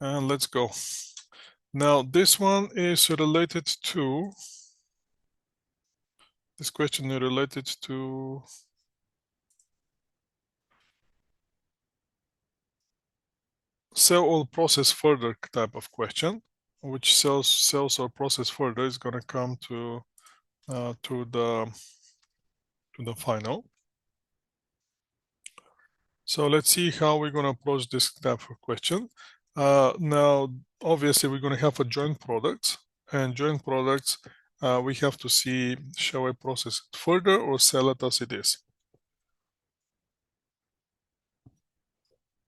And let's go. Now this one is related to, this question is related to sell or process further type of question, which sells or process further is going to come to the final. So let's see how we're going to approach this type of question. Now, obviously, we're going to have a joint product, and joint products, we have to see, shall I process it further or sell it as it is?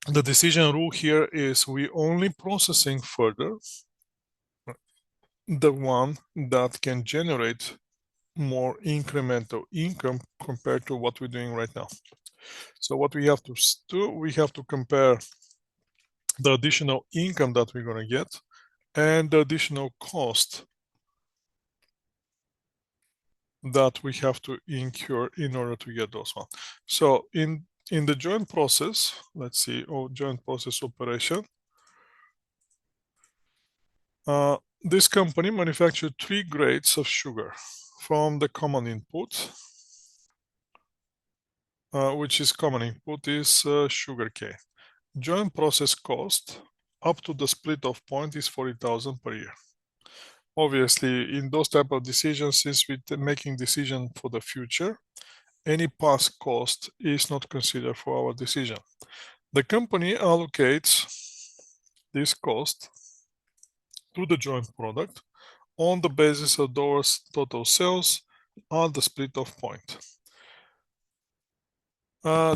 The decision rule here is we only processing further the one that can generate more incremental income compared to what we're doing right now. So what we have to do, we have to compare the additional income that we're going to get and the additional cost that we have to incur in order to get those one. So in the joint process, let's see, joint process operation, this company manufactured 3 grades of sugar from the common input, which is common input is sugar cane. Joint process cost up to the split off point is 40,000 per year. Obviously, in those type of decisions, since we're making decision for the future, any past cost is not considered for our decision. The company allocates this cost to the joint product on the basis of those total sales at the split off point.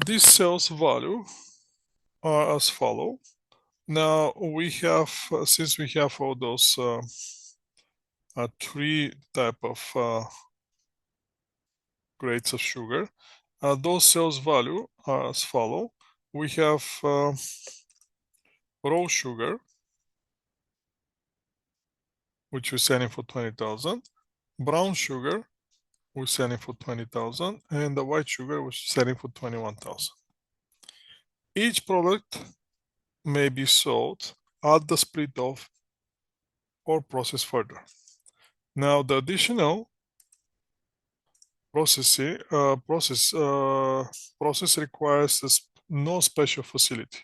These sales value are as follow. Now we have, since we have all those 3 type of grades of sugar, those sales value are as follow. We have raw sugar, which we're selling for 20,000, brown sugar, we're selling for 20,000, and the white sugar, we're selling for 21,000. Each product may be sold at the split off or processed further. Now, the additional process requires no special facility.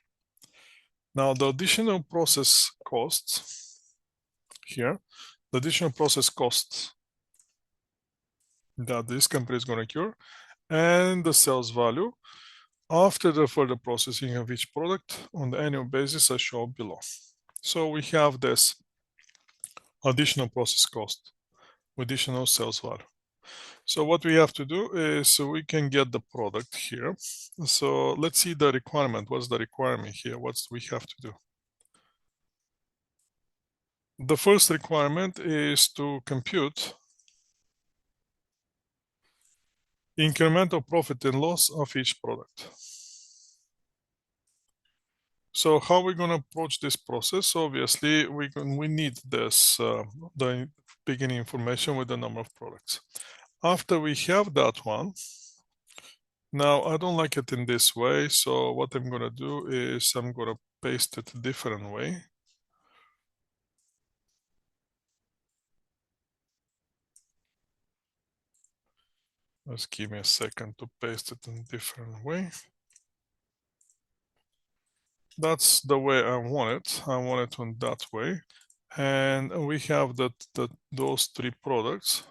Now, the additional process costs here, the additional process costs that this company is going to incur, and the sales value after the further processing of each product on the annual basis are shown below. So we have this additional process cost, additional sales value. So what we have to do is so we can get the product here. So let's see the requirement. What's the requirement here? What we have to do? The first requirement is to compute incremental profit and loss of each product. So how are we going to approach this process? Obviously, we need this the beginning information with the number of products. After we have that one, now I don't like it in this way. So what I'm going to do is I'm going to paste it a different way. Just give me a second to paste it in a different way. That's the way I want it. I want it in that way. And we have those 3 products.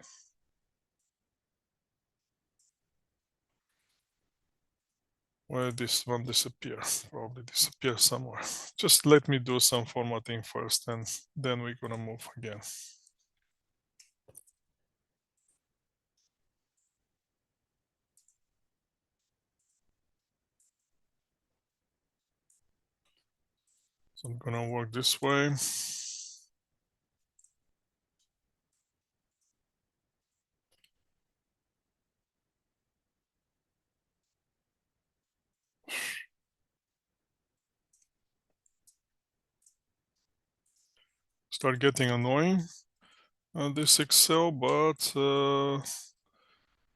Where this one disappear? Probably disappear somewhere. Just let me do some formatting first, and then we're gonna move again. So I'm gonna work this way. Start getting annoying this Excel, but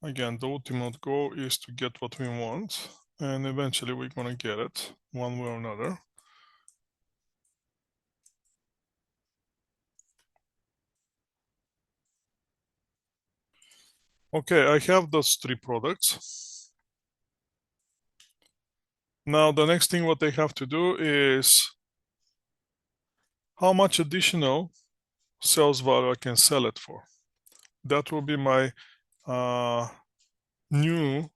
again, the ultimate goal is to get what we want, and eventually we're gonna get it one way or another. Okay, I have those three products. Now the next thing what I have to do is how much additional sales value I can sell it for. That will be my new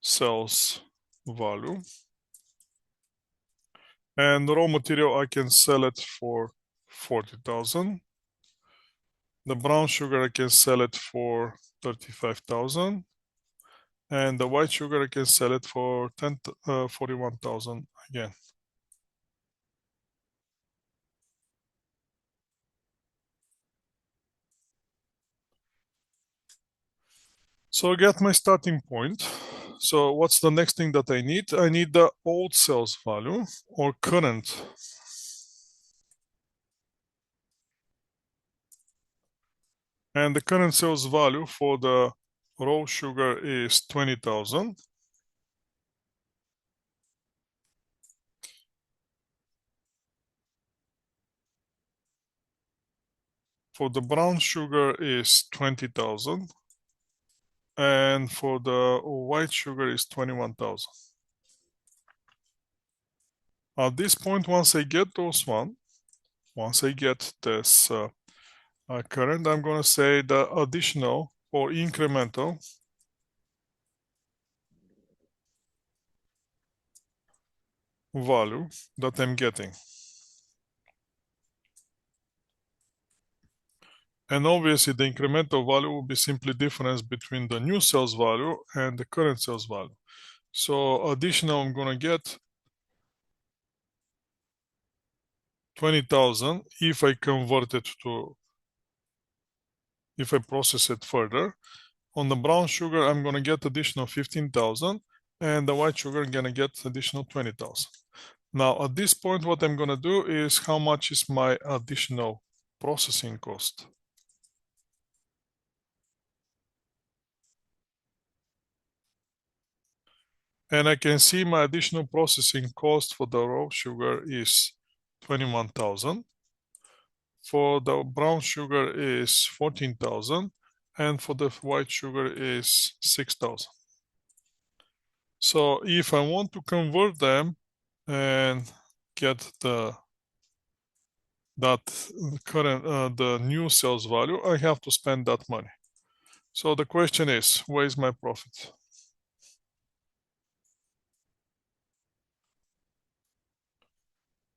sales value. And the raw material I can sell it for 40,000. The brown sugar I can sell it for 35,000. And the white sugar I can sell it for 41,000 again. So I get my starting point. So what's the next thing that I need? I need the old sales value or current. And the current sales value for the raw sugar is 20,000. For the brown sugar is 20,000. And for the white sugar is 21,000. At this point, once I get those once I get this current, I'm going to say the additional or incremental value that I'm getting. And obviously the incremental value will be simply difference between the new sales value and the current sales value. So additional, I'm going to get 20,000 if I convert it to, if I process it further. On the brown sugar, I'm going to get additional 15,000 and the white sugar, I'm going to get additional 20,000. Now at this point, what I'm going to do is how much is my additional processing cost. And I can see my additional processing cost for the raw sugar is 21,000. For the brown sugar is 14,000. And for the white sugar is 6,000. So if I want to convert them and get the new sales value, I have to spend that money. So the question is, where is my profit?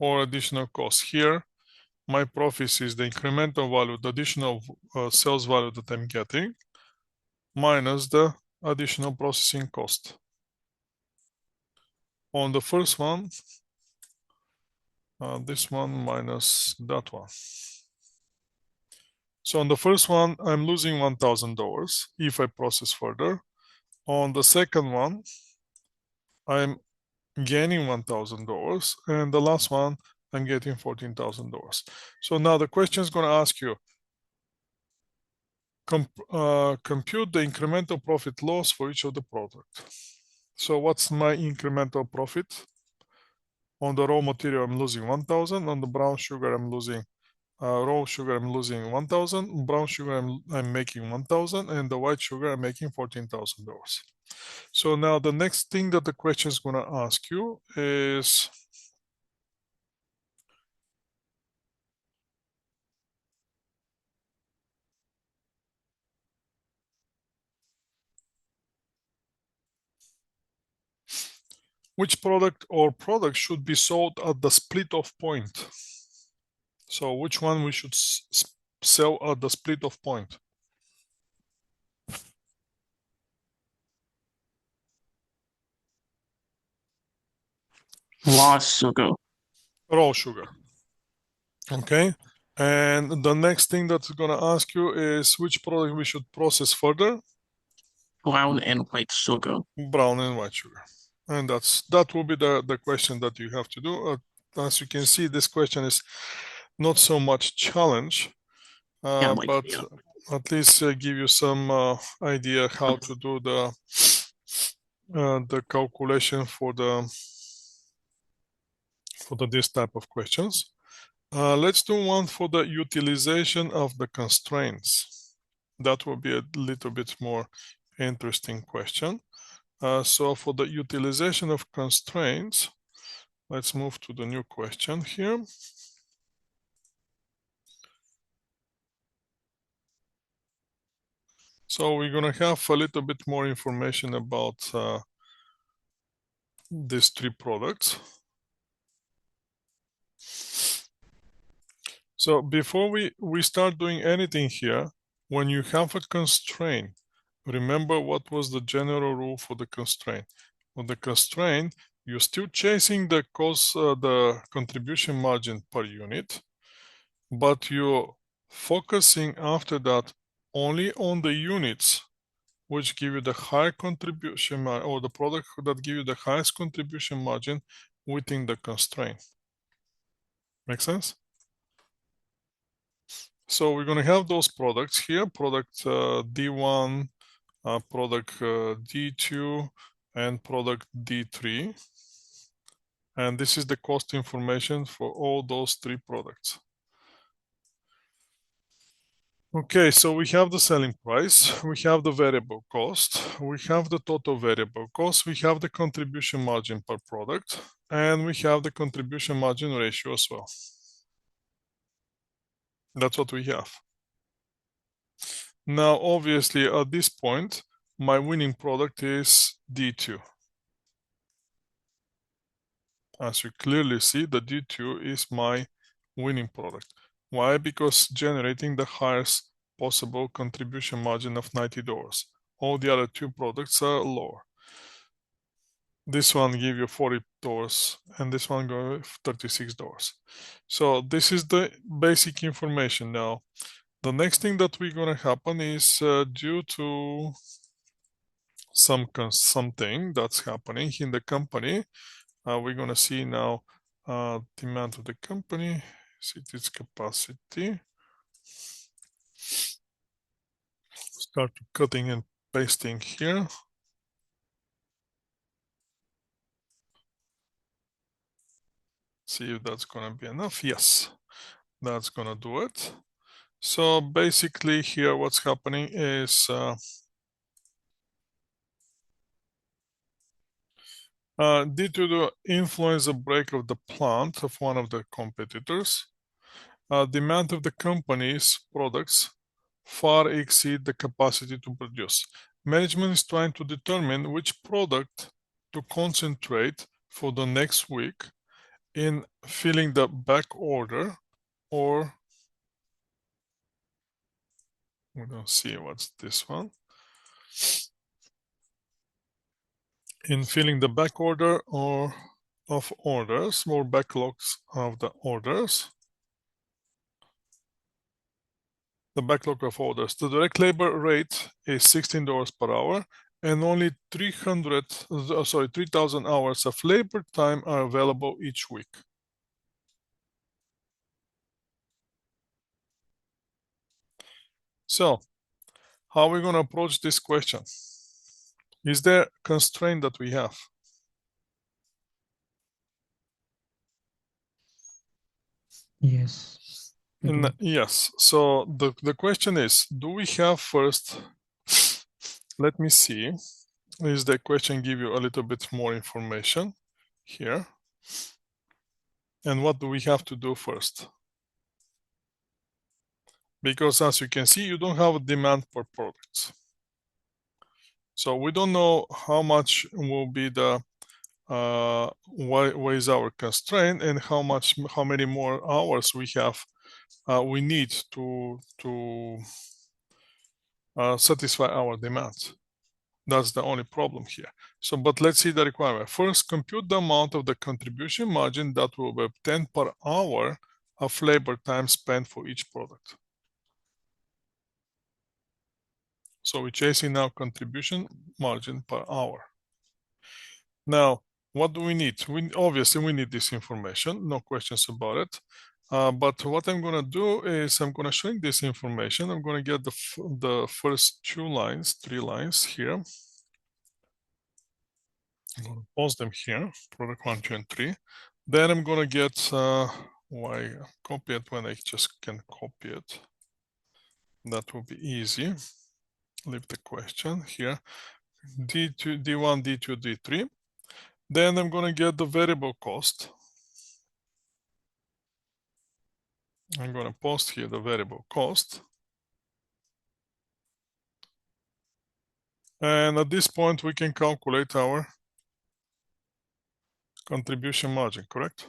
Or additional cost. Here, my profit is the incremental value, the additional sales value that I'm getting, minus the additional processing cost. On the first one, this one minus that one. So on the first one, I'm losing $1,000 if I process further. On the second one, I'm gaining $1,000. And the last one, I'm getting $14,000. So now the question is going to ask you, compute the incremental profit loss for each of the products. So what's my incremental profit? On the raw material, I'm losing 1,000. On the brown sugar, I'm losing raw sugar, I'm losing 1,000. Brown sugar, I'm making 1,000, and the white sugar, I'm making $14,000. So now the next thing that the question is going to ask you is, which product or products should be sold at the split off point? So which one we should sell at the split off point? Raw sugar. Raw sugar. Okay. And the next thing that's going to ask you is which product we should process further? Brown and white sugar. Brown and white sugar. And that will be the question that you have to do. As you can see, this question is not so much challenge, but at least give you some idea how to do the calculation for this type of questions. Let's do one for the utilization of the constraints. That will be a little bit more interesting question. So for the utilization of constraints, let's move to the new question here. So we're going to have a little bit more information about these three products. So before we start doing anything here, when you have a constraint, remember what was the general rule for the constraint. For the constraint, you're still chasing the cost, the contribution margin per unit, but you're focusing after that only on the units which give you the higher contribution or the product that give you the highest contribution margin within the constraint. Make sense? So we're going to have those products here, product D1, product D2, and product D3. And this is the cost information for all those three products. Okay, so we have the selling price, we have the variable cost, we have the total variable cost, we have the contribution margin per product, and we have the contribution margin ratio as well. That's what we have. Now, obviously, at this point, my winning product is D2. As you clearly see, the D2 is my winning product. Why? Because generating the highest possible contribution margin of $90. All the other two products are lower. This one give you $40 and this one go $36. So this is the basic information. Now, the next thing that we're gonna happen is due to something that's happening in the company, we're gonna see now demand of the company, see its capacity. Start cutting and pasting here. See if that's gonna be enough. Yes, that's gonna do it. So basically here what's happening is due to the influenza break of the plant of one of the competitors, demand of the company's products far exceed the capacity to produce. Management is trying to determine which product to concentrate for the next week in filling the back order, or we don't see what's this one, in filling the back order or of orders, more backlogs of the orders. The backlog of orders. The direct labor rate is $16 per hour, and only 3,000 hours of labor time are available each week. So, how are we going to approach this question? Is there a constraint that we have? Yes. Yes. So the question is, do we have first, let me see, is the question give you a little bit more information here? And what do we have to do first? Because as you can see, you don't have a demand per products. So we don't know how much will be the what is our constraint and how many more hours we have we need to satisfy our demand. That's the only problem here. So, but let's see the requirement. First, compute the amount of the contribution margin that will be obtained per hour of labor time spent for each product. So we're chasing now contribution margin per hour. Now, what do we need? Obviously, we need this information, no questions about it. But what I'm going to do is I'm going to shrink this information. I'm going to get the first three lines here. I'm going to pause them here, product 1, 2, and 3. Then I'm going to get, why copy it when I just can copy it? That will be easy. Leave the question here. D2, D1, D2, D3. Then I'm going to get the variable cost. I'm going to post here the variable cost. And at this point, we can calculate our contribution margin, correct?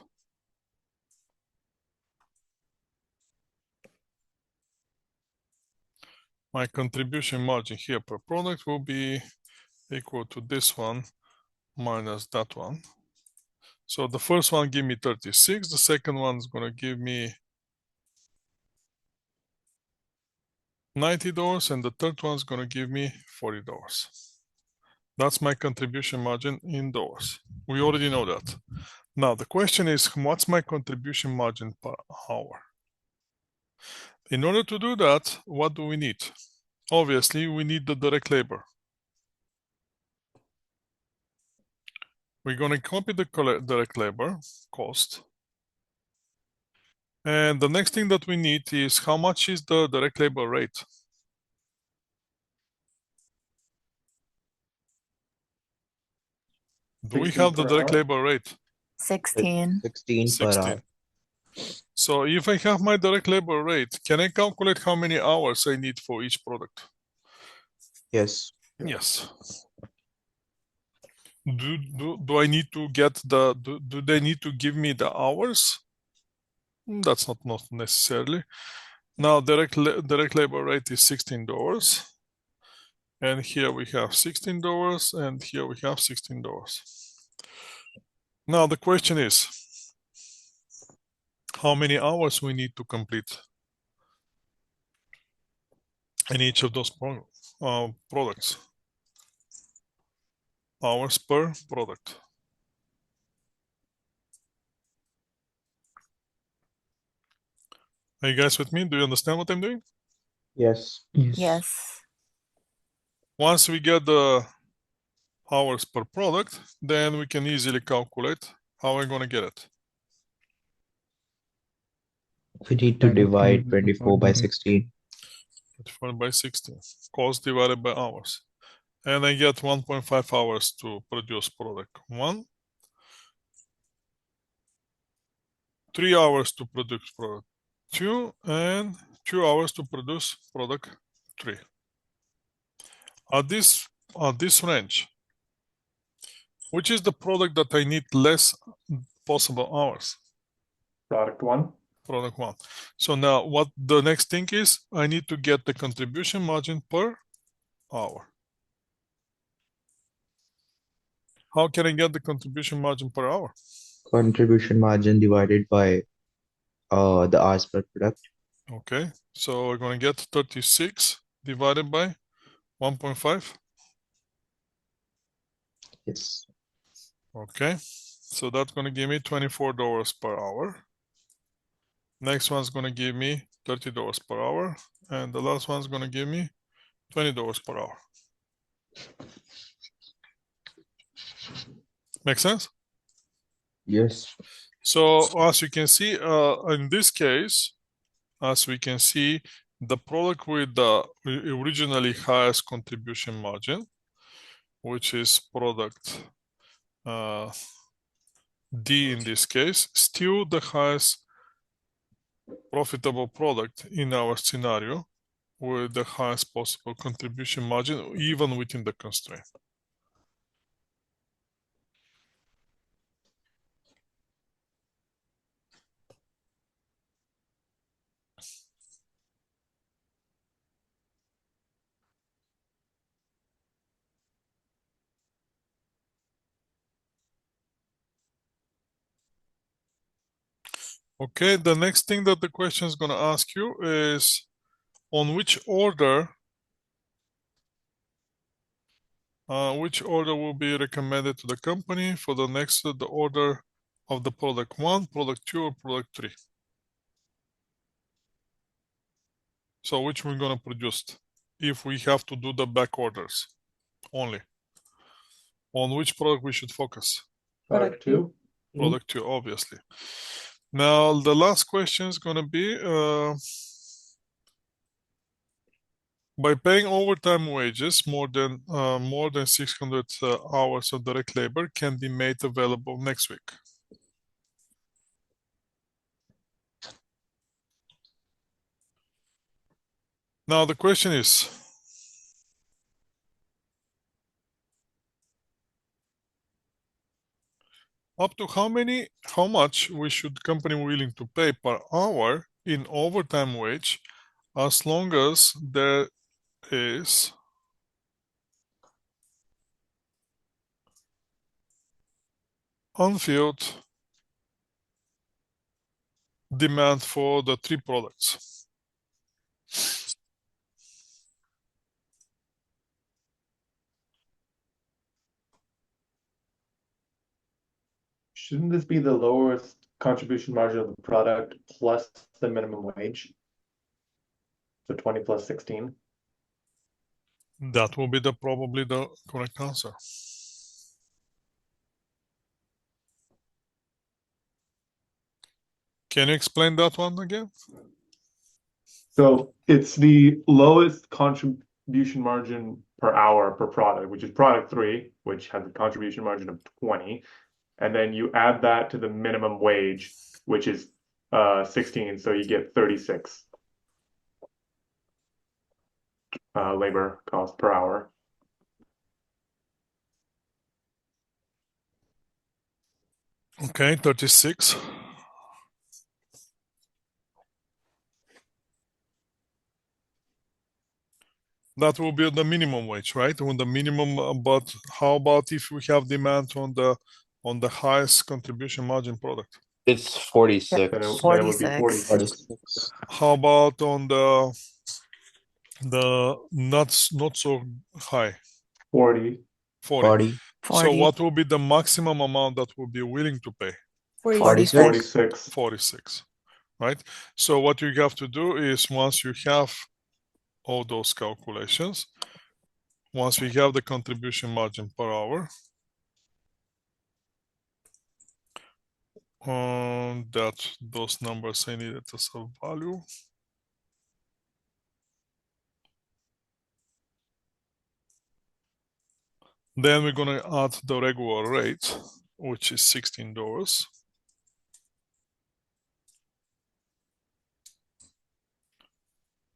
My contribution margin here per product will be equal to this one minus that one. So the first one give me 36, the second one is going to give me $90, and the third one is going to give me $40. That's my contribution margin in dollars. We already know that. Now the question is, what's my contribution margin per hour? In order to do that, what do we need? Obviously, we need the direct labor. We're going to copy the direct labor cost. And the next thing that we need is how much is the direct labor rate? Do we have the direct labor rate? 16. 16 per 16. hour. So if I have my direct labor rate, can I calculate how many hours I need for each product? Yes. Yes. Do I need to get the, do they need to give me the hours? That's not necessarily. Now direct labor rate is $16. And here we have $16 and here we have $16. Now the question is, how many hours we need to complete in each of those products? Hours per product. Are you guys with me? Do you understand what I'm doing? Yes. Yes. Once we get the hours per product, then we can easily calculate how we're going to get it. We need to divide 24 by 16. 24 by 16. Cost divided by hours. And I get 1.5 hours to produce product 1. 3 hours to produce product 2. And 2 hours to produce product 3. At this range, which is the product that I need less possible hours? Product 1. Product 1. So now what the next thing is, I need to get the contribution margin per hour. How can I get the contribution margin per hour? Contribution margin divided by the hours per product. Okay, so we're going to get 36 divided by 1.5. Yes. Okay, so that's going to give me $24 per hour. Next one's going to give me $30 per hour. And the last one's going to give me $20 per hour. Make sense? Yes. So as you can see, in this case, as we can see, the product with the originally highest contribution margin, which is product D in this case, still the highest profitable product in our scenario with the highest possible contribution margin, even within the constraint. Okay, the next thing that the question is going to ask you is on which order will be recommended to the company for the next the order of the product 1, product 2, or product 3. So which we're going to produce if we have to do the back orders only. On which product we should focus? Product 2. Product 2, obviously. Now the last question is going to be By paying overtime wages, more than 600 hours of direct labor can be made available next week. Now the question is, up to how much should company willing to pay per hour in overtime wage, as long as there is unfilled demand for the three products. Shouldn't this be the lowest contribution margin of the product plus the minimum wage? So 20 plus 16. That will be probably the correct answer. Can you explain that one again? So it's the lowest contribution margin per hour per product, which is product 3, which has a contribution margin of 20. And then you add that to the minimum wage, which is 16, so you get 36 labor cost per hour. Okay, 36. That will be the minimum wage, right? On the minimum, but how about if we have demand on the highest contribution margin product? It's 46. Then it would be 46. 46. How about on the not so high? 40. 40. 40. So 40. what will be the maximum amount that will be willing to pay? 46. 46. 46, right? So what you have to do is, once you have all those calculations, once we have the contribution margin per hour, that those numbers I needed as a value. Then we're gonna add the regular rate, which is $16.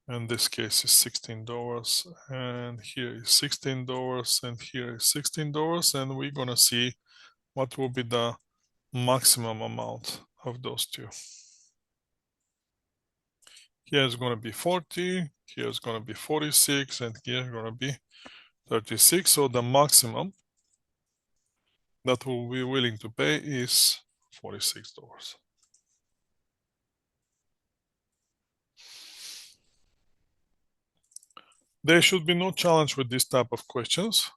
In this case is $16, and here is $16, and here is $16, and we're gonna see what will be the maximum amount of those two. Here's gonna be 40, here's gonna be 46, and here's gonna be 36. So the maximum that we'll be willing to pay is $46. There should be no challenge with this type of questions.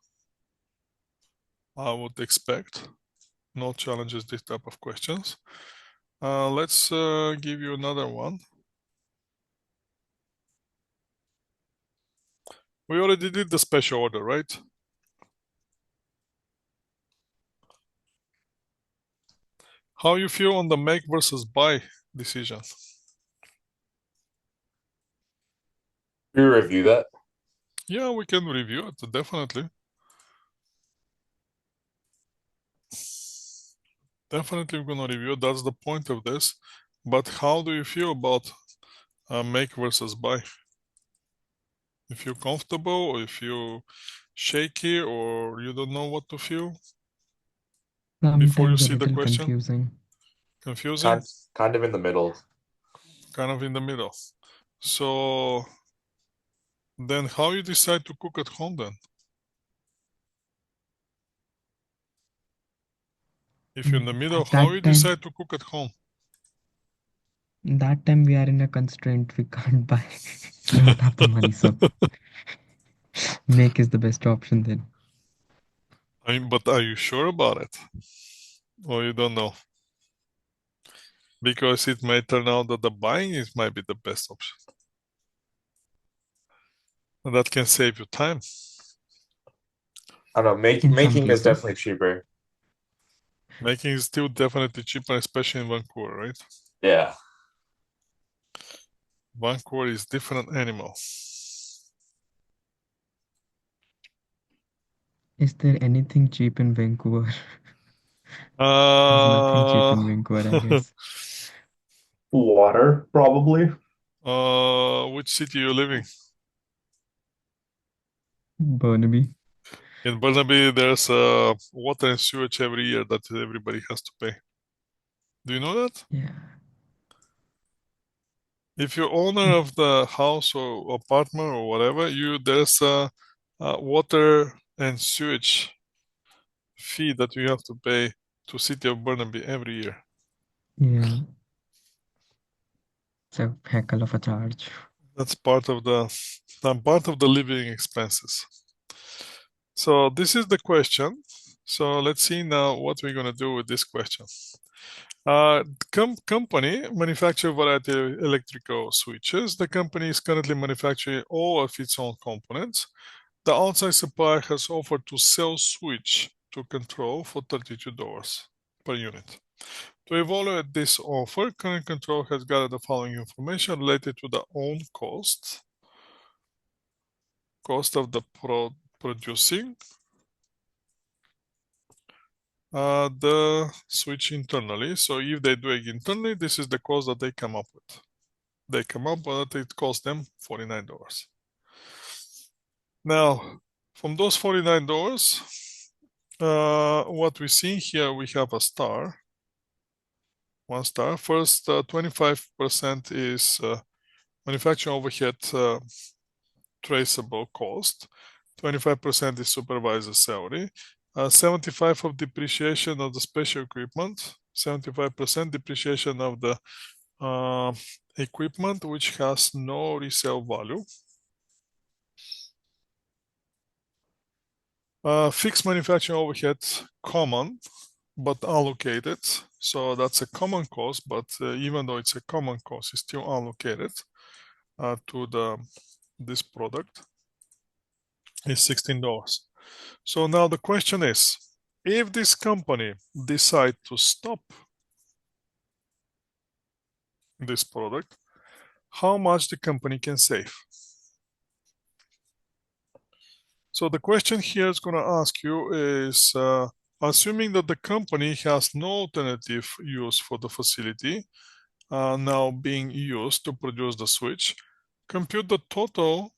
I would expect no challenges this type of questions. Let's give you another one. We already did the special order, right? How you feel on the make versus buy decision? We review that. Yeah, we can review it, definitely. Definitely we're gonna review, that's the point of this. But how do you feel about make versus buy? If you're comfortable, or if you're shaky, or you don't know what to feel before you Sometimes a see the little question? confusing. Confusing? Kind of in the middle. Kind of in the middle. So then how you decide to cook at home then? If you're in the middle, At how that you time, decide to cook at home? that time we are in a constraint. We can't buy. We don't have the money, so make is the best option then. I mean, but are you sure about it? Or you don't know? Because it may turn out that the buying might be the best option. And that can save you time. I don't know. In some Making is cases. definitely cheaper. Making is still definitely cheaper, especially in Vancouver, right? Yeah. Vancouver is different animal. Is there anything cheap in Vancouver? There's nothing cheap in Vancouver, I guess. Water, probably. Which city you living? Burnaby. In Burnaby, there's water and sewage every year that everybody has to pay. Do you know that? Yeah. If you're owner of the house or apartment or whatever, there's a water and sewage fee that you have to pay to city of Burnaby every year. Yeah. It's a heckle of a charge. That's part of the living expenses. So this is the question. So let's see now what we're gonna do with this question. Company manufacture variety of electrical switches. The company is currently manufacturing all of its own components. The outside supplier has offered to sell switch to control for $32 per unit. To evaluate this offer, current control has gathered the following information related to the own cost of the producing the switch internally. So if they do it internally, this is the cost that they come up with. They come up with it costs them $49. Now, from those $49, what we see here, we have a star. One star. First, 25% is manufacturing overhead traceable cost. 25% is supervisor salary. 75% of depreciation of the special equipment. 75% depreciation of the equipment which has no resale value. Fixed manufacturing overhead common but allocated. So that's a common cost, but even though it's a common cost, it's still allocated to this product. Is $16. So now the question is, if this company decide to stop this product, how much the company can save? So the question here is going to ask you is, assuming that the company has no alternative use for the facility now being used to produce the switch, compute the total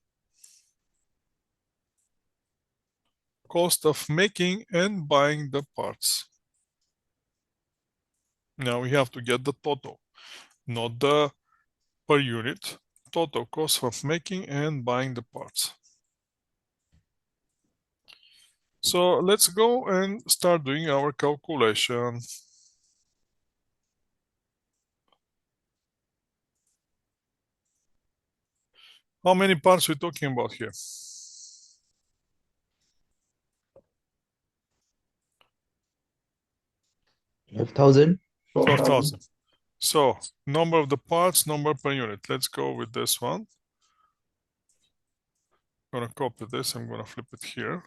cost of making and buying the parts. Now we have to get the total, not the per unit, total cost of making and buying the parts. So let's go and start doing our calculation. How many parts are we talking about here? 12,000. 12,000. So number of the parts, number per unit. Let's go with this one. I'm gonna copy this, I'm gonna flip it here.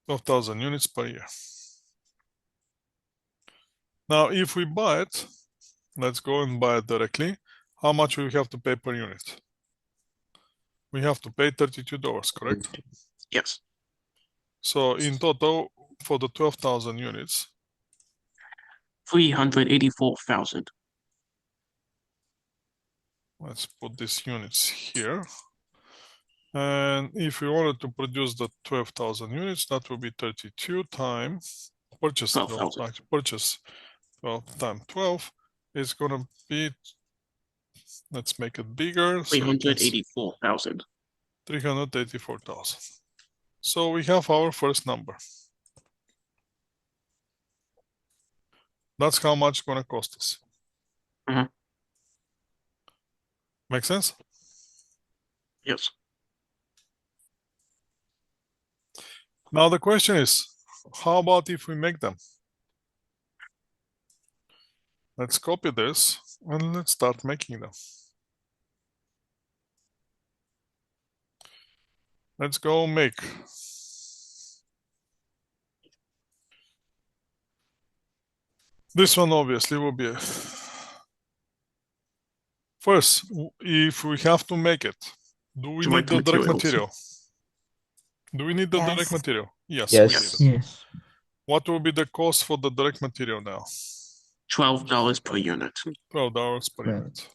$12,000 units per year. Now, if we buy it, let's go and buy it directly. How much we have to pay per unit? We have to pay $32, correct? Yes. So in total, for the 12,000 units, 384,000. let's put these units here. And if we wanted to produce the 12,000 units, that will be 32 times purchase. 12,000. Purchase 12 times 12 is going to be, let's make it bigger. So 384,000. 384,000. So we have our first number. That's how much it's going to cost us. Mhm. Make sense? Yes. Now the question is, how about if we make them? Let's copy this and let's start making them. Let's go make. This one obviously will be First, if we have to make it, do we need Direct the direct materials. material? Do we need the direct Yes. material? Yes, Yes. we need it. Yes. What will be the cost for the direct material now? $12 per unit. $12 per Right. unit.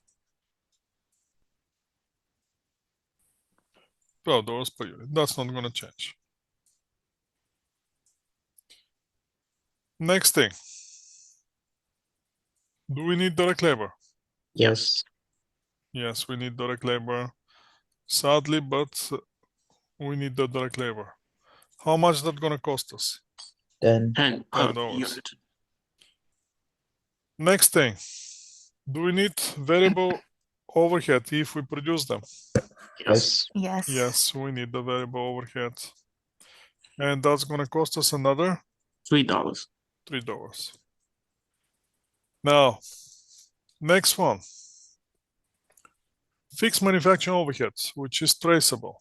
$12 per unit. That's not going to change. Next thing. Do we need direct labor? Yes. Yes, we need direct labor. Sadly, but we need the direct labor. How much is that going to cost us? 10. 10 per $10. unit. Next thing. Do we need variable overhead if we produce them? Yes. Yes. Yes, we need the variable overhead. And that's going to cost us another $3. $3. Now, next one. Fixed manufacturing overheads, which is traceable.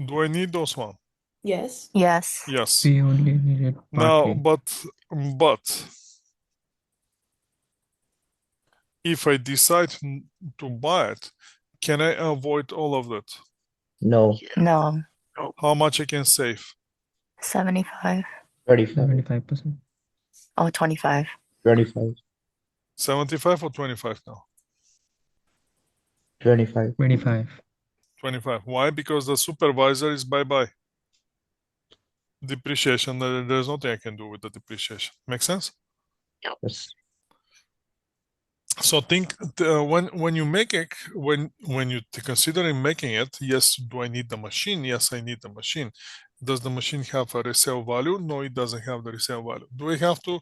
Do I need those one? Yes. Yes. Yes. We only need it Now, partly. but if I decide to buy it, can I avoid all of that? No. No. How much I can save? 75. 25. 75%. Oh, 25. 25. 75 or 25 now? 25. 25. 25. Why? Because the supervisor is bye-bye. Depreciation, there's nothing I can do with the depreciation. Make sense? Yes. So think when you make it, when you considering making it, yes, do I need the machine? Yes, I need the machine. Does the machine have a resale value? No, it doesn't have the resale value. Do I have to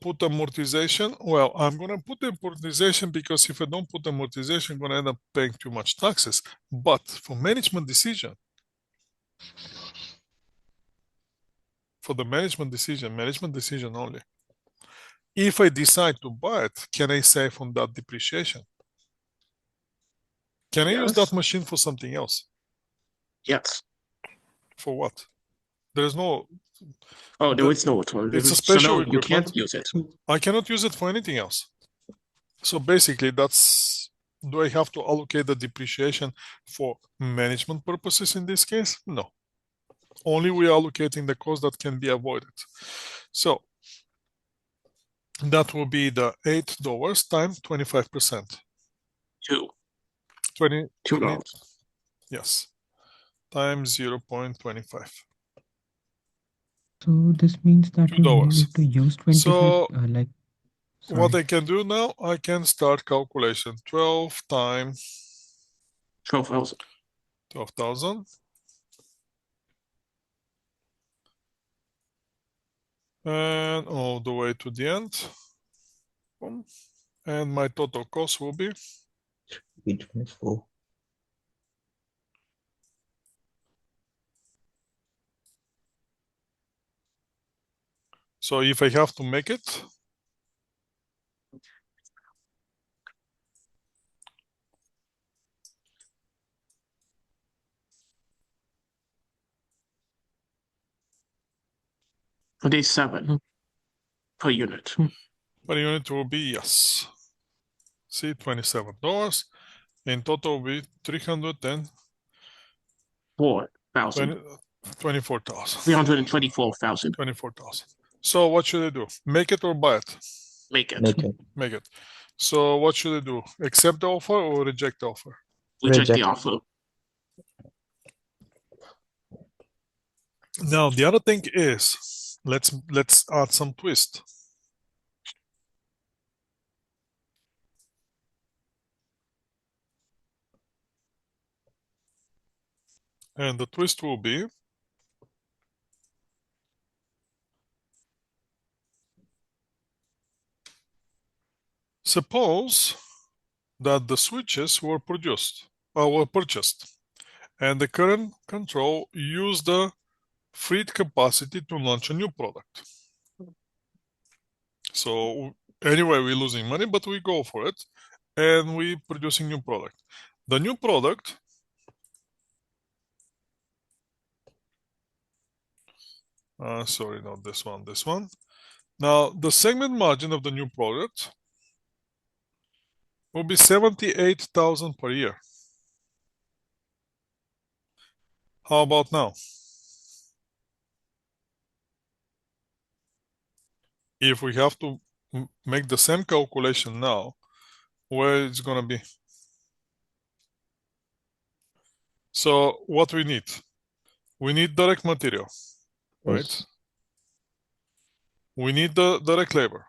put amortization? Well, I'm gonna put amortization because if I don't put amortization, I'm gonna end up paying too much taxes. But for management decision, for the management decision only. If I decide to buy it, can I save on that depreciation? Can I use that Yes. machine for something else? Yes. For what? There's no. Oh, there The- is no. It's a So special no, you equipment. can't use it. I cannot use it for anything else. So basically, that's. Do I have to allocate the depreciation for management purposes in this case? No. Only we are allocating the cost that can be avoided. So that will be the $8 times 25%. Two. 20, $2. yes, times 0.25. So this means that we only $2. need to use 25, So like, what sorry. I can do now, I can start calculation. 12 times 12,000. 12,000. And all the way to the end. Boom. And my total cost will be 324. so if I have to make it, $27 per unit. per unit will be yes. See, $27. In total will be 320 $4,000. 24,000. 324,000. 24,000. So what should I do? Make it or buy it? Make it. Make it. Make it. So what should I do? Accept the offer or reject the offer? Reject the Reject. offer. Now the other thing is let's add some twist. And the twist will be suppose that the switches were purchased and the current control used the freed capacity to launch a new product. So anyway, we're losing money, but we go for it and we producing new product. The new product sorry, not this one, this one. Now the segment margin of the new product will be 78,000 per year. How about now? If we have to make the same calculation now, where it's gonna be? So what we need? We need direct material, right? Yes. We need the direct labor.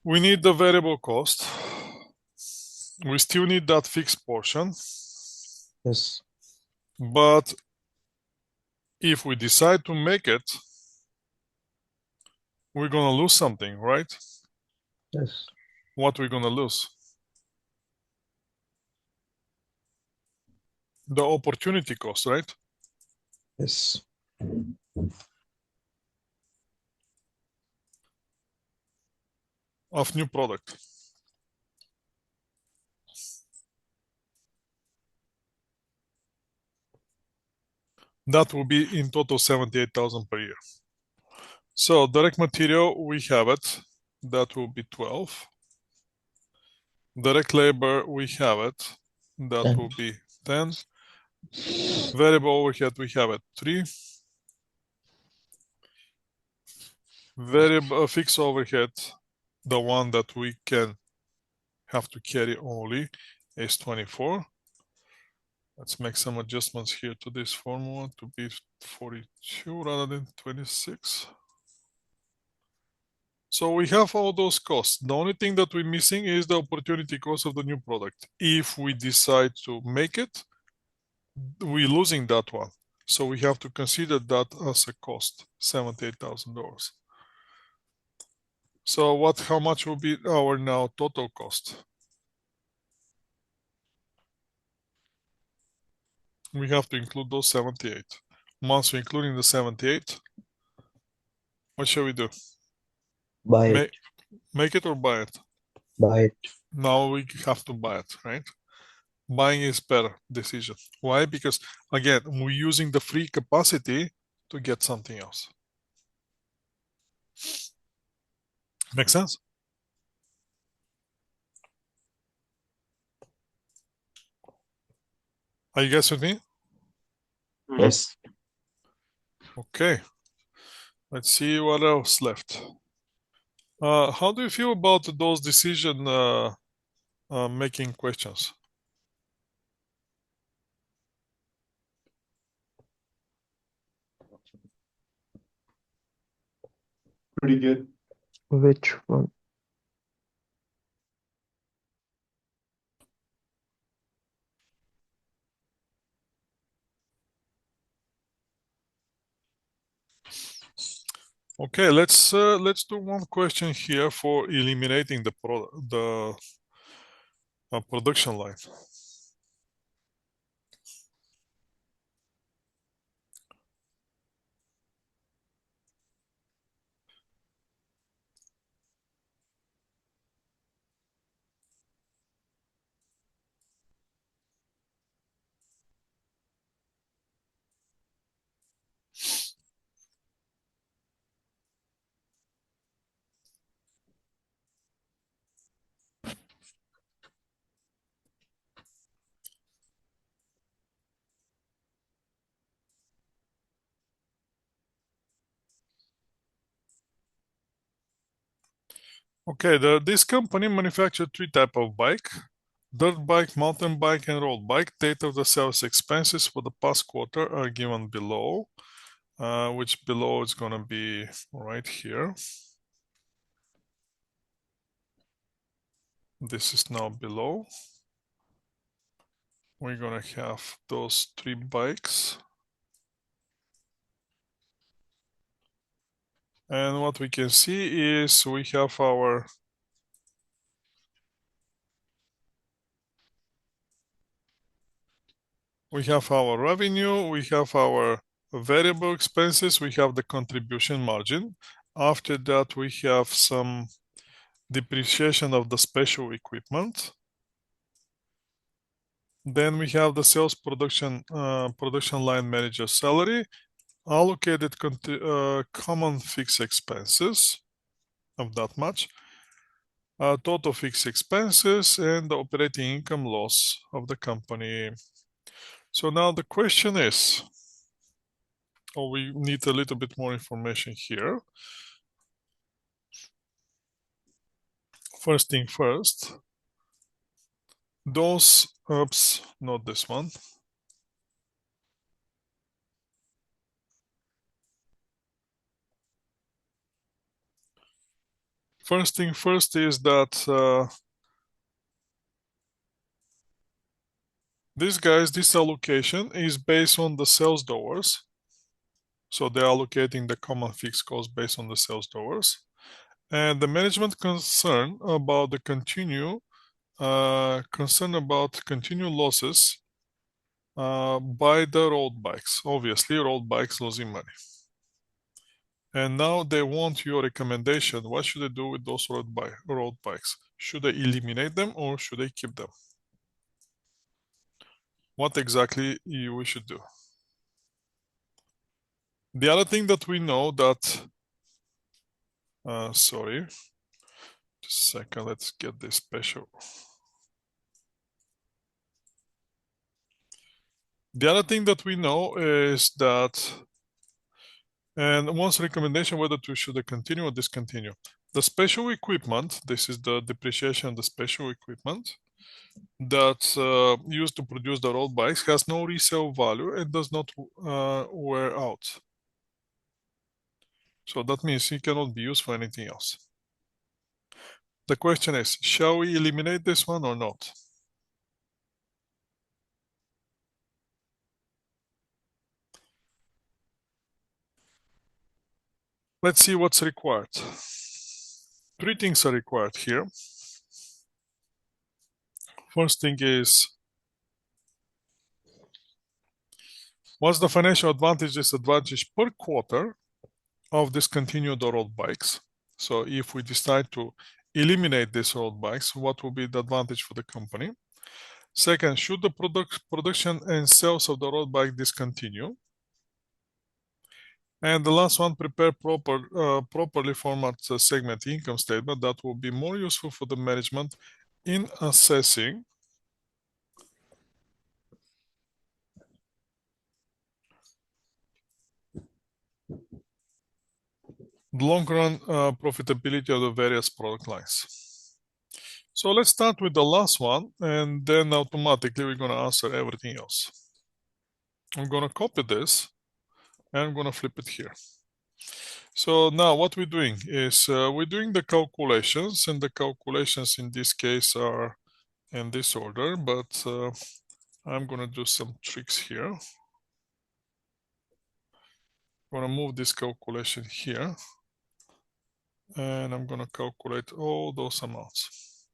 We need the variable cost. We still need that fixed portion. Yes. But if we decide to make it, we're gonna lose something, right? Yes. What we're gonna lose? The opportunity cost, right? Yes. Of new product. That will be in total 78,000 per year. So direct material, we have it. That will be 12. Direct labor, we have it. That 10. will be 10. Variable overhead, we have it 3. Variable fixed overhead, the one that we can have to carry only, is 24. Let's make some adjustments here to this formula to be 42 rather than 26. So we have all those costs. The only thing that we're missing is the opportunity cost of the new product. If we decide to make it, we're losing that one. So we have to consider that as a cost, $78,000. So how much will be our now total cost? We have to include those 78. Once we're including the 78, what shall we do? Buy it. Make it or buy it? Buy it. Now we have to buy it, right? Buying is better decision. Why? Because again, we're using the free capacity to get something else. Make sense? Are you guys with me? Mhm. Yes. Okay. Let's see what else left. How do you feel about those decision making questions? Pretty good. Which one? Okay, let's do one question here for eliminating the production line. Okay, this company manufactured 3 types of bike: dirt bike, mountain bike, and road bike. Data of the sales expenses for the past quarter are given below, which below is gonna be right here. This is now below. We're gonna have those 3 bikes. And what we can see is we have our revenue, we have our variable expenses, we have the contribution margin. After that, we have some depreciation of the special equipment. Then we have the sales production line manager salary, allocated common fixed expenses, of that much. Total fixed expenses and the operating income loss of the company. So now the question is, we need a little bit more information here. First thing first, oops, not this one. First thing first is that this allocation is based on the sales dollars. So they're allocating the common fixed cost based on the sales dollars. And the management concern about continued losses by the road bikes. Obviously, road bikes losing money. And now they want your recommendation. What should I do with those road bikes? Should I eliminate them or should I keep them? What exactly we should do? The other thing that we know that, sorry, just a second, let's get this special. The other thing that we know is that, and one's recommendation whether to should continue or discontinue. The special equipment, this is the depreciation of the special equipment that's used to produce the road bikes, has no resale value and does not wear out. So that means it cannot be used for anything else. The question is, shall we eliminate this one or not? Let's see what's required. 3 things are required here. First thing is, what's the financial advantage, disadvantage per quarter of discontinued road bikes? So if we decide to eliminate these road bikes, what will be the advantage for the company? Second, should the production and sales of the road bike discontinue? And the last one, prepare properly format segment income statement that will be more useful for the management in assessing the long-run profitability of the various product lines. So let's start with the last one, and then automatically we're going to answer everything else. I'm going to copy this, and I'm going to flip it here. So now what we're doing is we're doing the calculations, and the calculations in this case are in this order, but I'm going to do some tricks here. I'm going to move this calculation here, and I'm going to calculate all those amounts.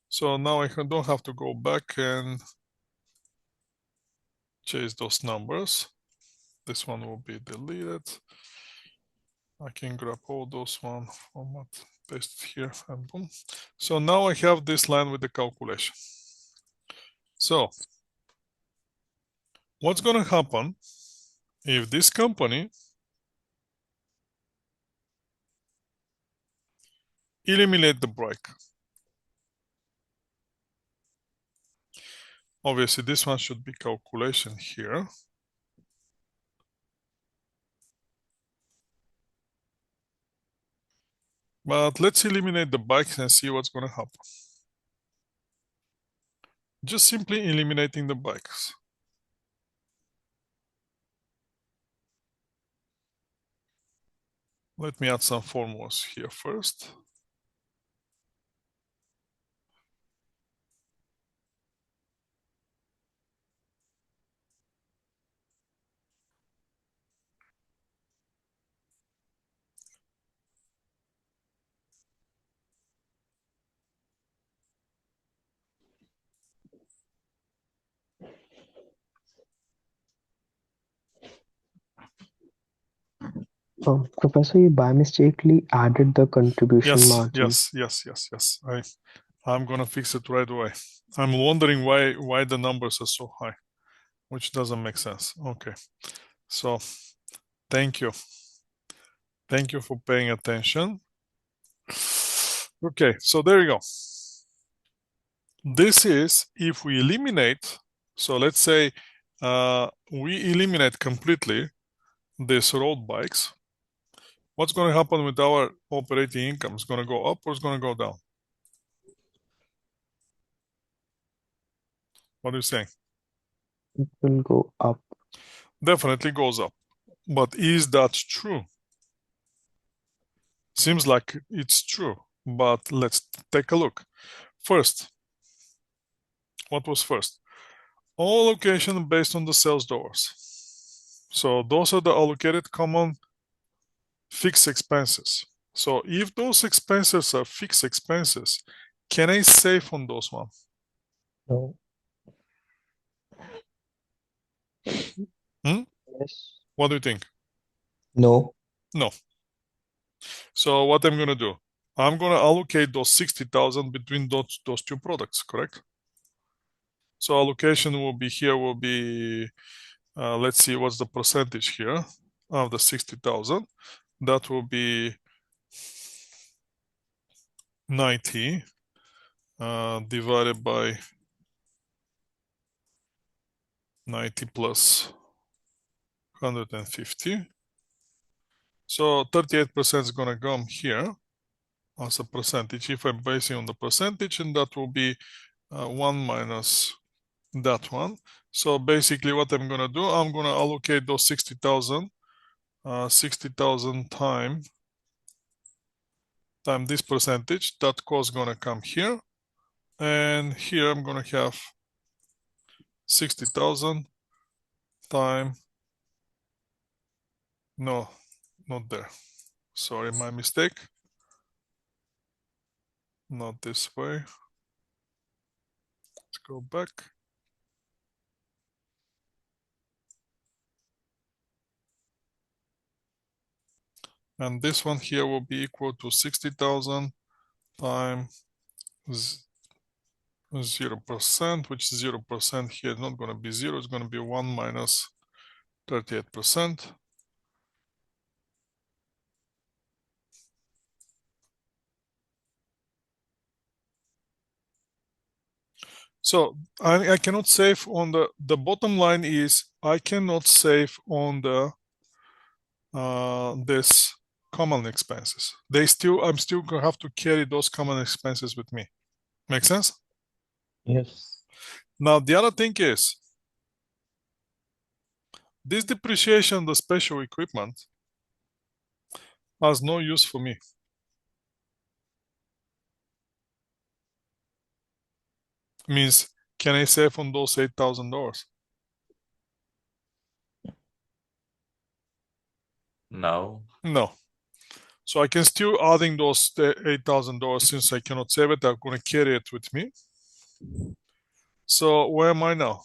So now I don't have to go back and chase those numbers. This one will be deleted. I can grab all those one, format, paste here, and boom. So now I have this line with the calculation. So what's going to happen if this company eliminate the break? Obviously, this one should be calculation here. But let's eliminate the bikes and see what's going to happen. Just simply eliminating the bikes. Let me add some formulas here first. Professor, you by mistakenly added the contribution margin. Yes. I'm gonna fix it right away. I'm wondering why the numbers are so high, which doesn't make sense. Okay, so thank you for paying attention. Okay, so there you go. This is if we eliminate, so let's say we eliminate completely these road bikes. What's going to happen with our operating income? It's going to go up or it's going to go down? What are you saying? It will go up. Definitely goes up. But is that true? Seems like it's true, but let's take a look. First, what was first? All allocation based on the sales doors. So those are the allocated common fixed expenses. So if those expenses are fixed expenses, can I save on those one? No. Hmm? Yes. What do you think? No. No. So what I'm gonna do? I'm gonna allocate those 60,000 between those two products, correct? So allocation will be here will be let's see what's the percentage here of the 60,000. That will be 90 divided by 90 plus 150. So 38% is gonna come here as a percentage. If I'm basing on the percentage, and that will be 1 minus that one. So basically what I'm gonna do, I'm gonna allocate those 60,000 time this percentage. That cost gonna come here, and here I'm gonna have 60,000 time, no, not there, sorry, my mistake, not this way. Let's go back. And this one here will be equal to 60,000 times 0%, which 0% here is not going to be 0, it's going to be 1 minus 38%. So I cannot save on the bottom line is I cannot save on the this common expenses. I'm still gonna have to carry those common expenses with me. Make sense? Yes. Now the other thing is this depreciation, the special equipment, has no use for me. Means can I save on those $8,000? No. No. So I can still adding those $8,000 since I cannot save it. I'm going to carry it with me. So where am I now?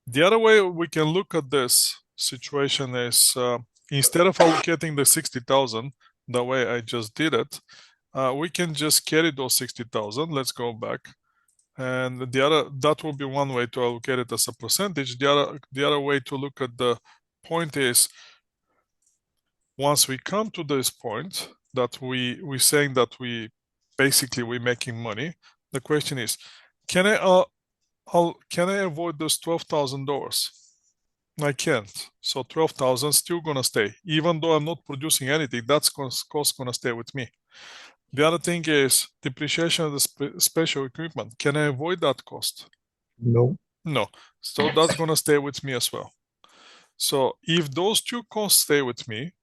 The other way we can look at this situation is instead of allocating the 60,000 the way I just did it, we can just carry those 60,000. Let's go back. And that will be one way to allocate it as a percentage. The other way to look at the point is once we come to this point that we're saying that we're making money, the question is, can I avoid those $12,000? I can't. So 12,000 still gonna stay. Even though I'm not producing anything, that's cost gonna stay with me. The other thing is depreciation of the special equipment. Can I avoid that cost? No. No. So that's gonna stay with me as well. So if those two costs stay with me,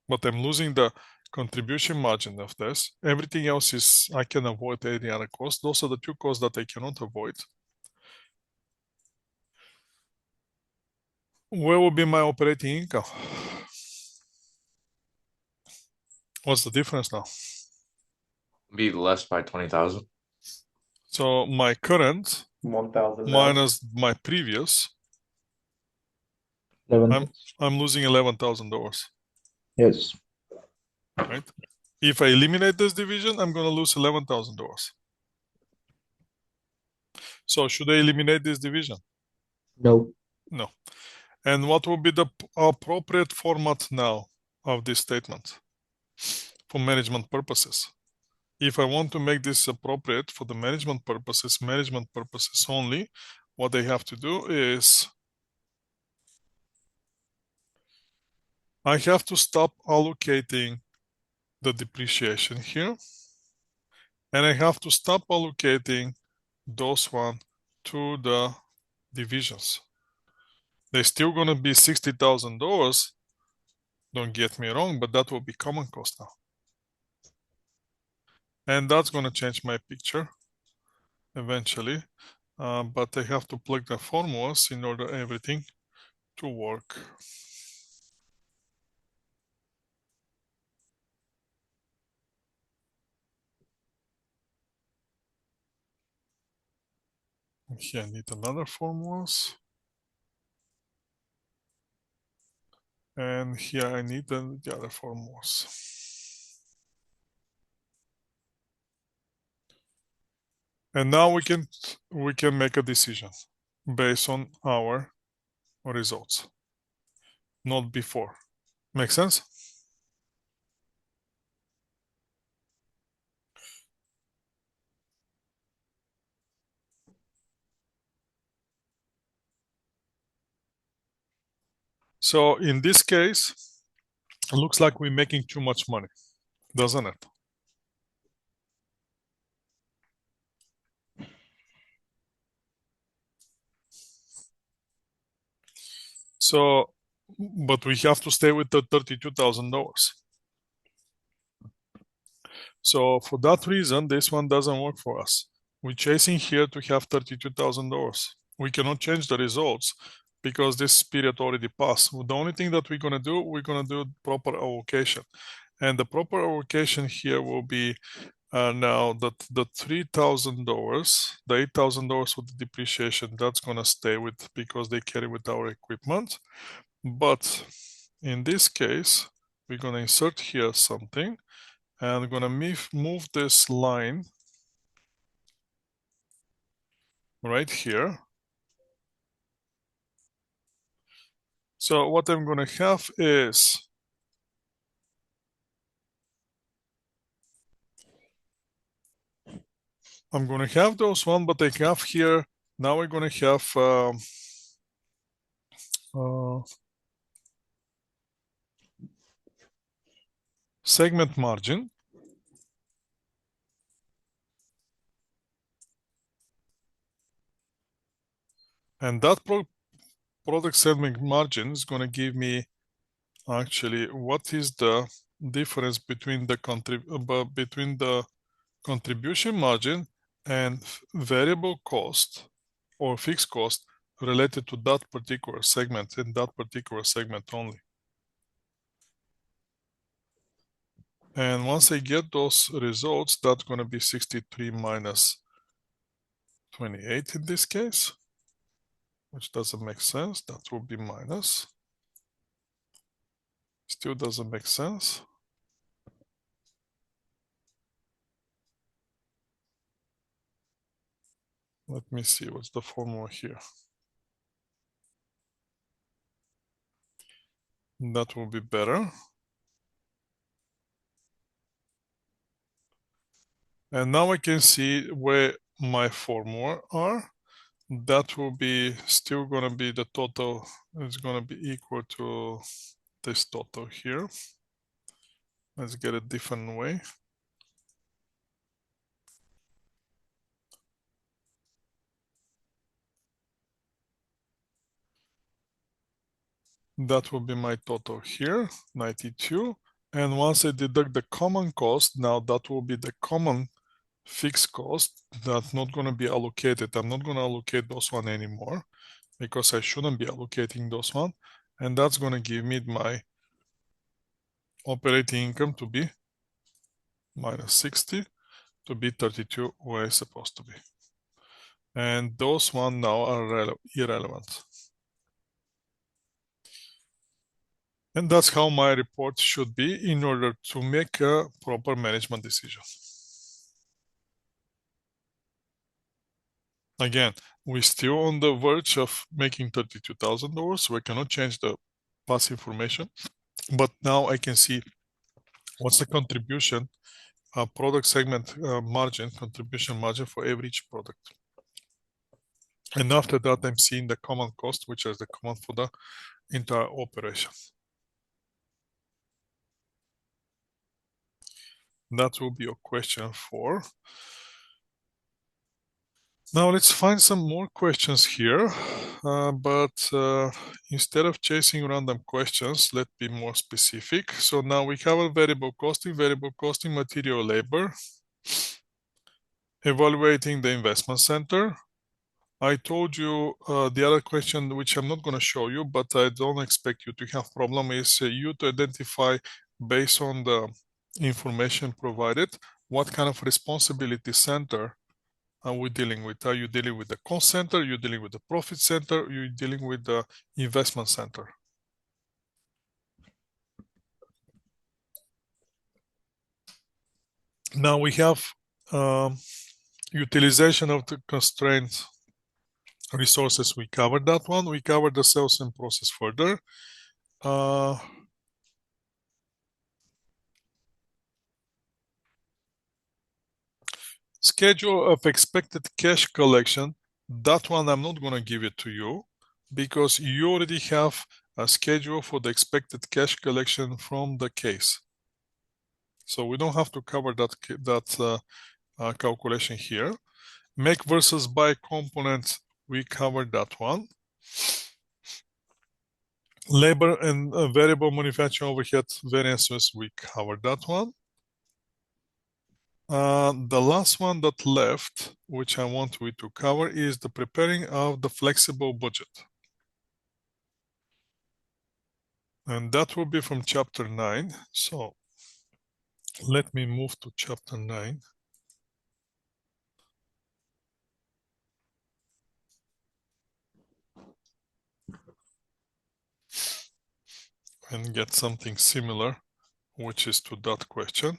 but I'm losing the contribution margin of this, everything else is I can avoid any other cost. Those are the two costs that I cannot avoid. Where will be my operating income? What's the difference now? Be less by 20,000. So my current 1,000 minus my previous, 11. I'm losing $11,000, Yes. right? If I eliminate this division, I'm going to lose $11,000. So should I eliminate this division? No. No. And what will be the appropriate format now of this statement for management purposes? If I want to make this appropriate for the management purposes only, what I have to do is I have to stop allocating the depreciation here, and I have to stop allocating those one to the divisions. They're still going to be $60,000. Don't get me wrong, but that will be common cost now. And that's going to change my picture eventually. But I have to plug the formulas in order everything to work. Here I need another formulas. And here I need the other formulas. And now we can make a decision based on our results, not before. Make sense? So in this case, it looks like we're making too much money, doesn't it? So, but we have to stay with the $32,000. So for that reason, this one doesn't work for us. We're chasing here to have $32,000. We cannot change the results because this period already passed. The only thing that we're going to do proper allocation. And the proper allocation here will be now that the $3,000, the $8,000 with the depreciation, that's going to stay with because they carry with our equipment. But in this case, we're going to insert here something, and we're going to move this line right here. So what I'm going to have is I'm going to have those one, but I have here, now we're going to have segment margin. And that product segment margin is going to give me actually what is the difference between the contribution margin and variable cost or fixed cost related to that particular segment in that particular segment only. And once I get those results, that's going to be 63 minus 28 in this case, which doesn't make sense. That will be minus. Still doesn't make sense. Let me see what's the formula here. That will be better. And now I can see where my formula are. That will be still going to be the total. It's going to be equal to this total here. Let's get a different way. That will be my total here, 92. And once I deduct the common cost, now that will be the common fixed cost that's not going to be allocated. I'm not going to allocate those one anymore because I shouldn't be allocating those one. And that's going to give me my operating income to be minus 60 to be 32 where it's supposed to be. And those one now are irrelevant. And that's how my report should be in order to make a proper management decision. Again, We're still on the verge of making $32,000, so I cannot change the past information. But now I can see what's the contribution, product segment margin, contribution margin for every each product. And after that, I'm seeing the common cost, which is the common for the entire operation. That will be a question 4. Now let's find some more questions here, but instead of chasing random questions, let's be more specific. So now we have a variable costing, material labor, evaluating the investment center. I told you the other question, which I'm not going to show you, but I don't expect you to have problem, is you to identify based on the information provided, what kind of responsibility center are we dealing with? Are you dealing with the cost center? Are you dealing with the profit center? Are you dealing with the investment center? Now we have utilization of the constraints resources. We covered that one. We covered the sales and process further. Schedule of expected cash collection. That one I'm not going to give it to you because you already have a schedule for the expected cash collection from the case. So we don't have to cover that calculation here. Make versus buy component, we covered that one. Labor and variable manufacturing overhead variances, we covered that one. The last one that left, which I want we to cover, is the preparing of the flexible budget. And that will be from chapter 9. So let me move to chapter 9. And get something similar, which is to that question.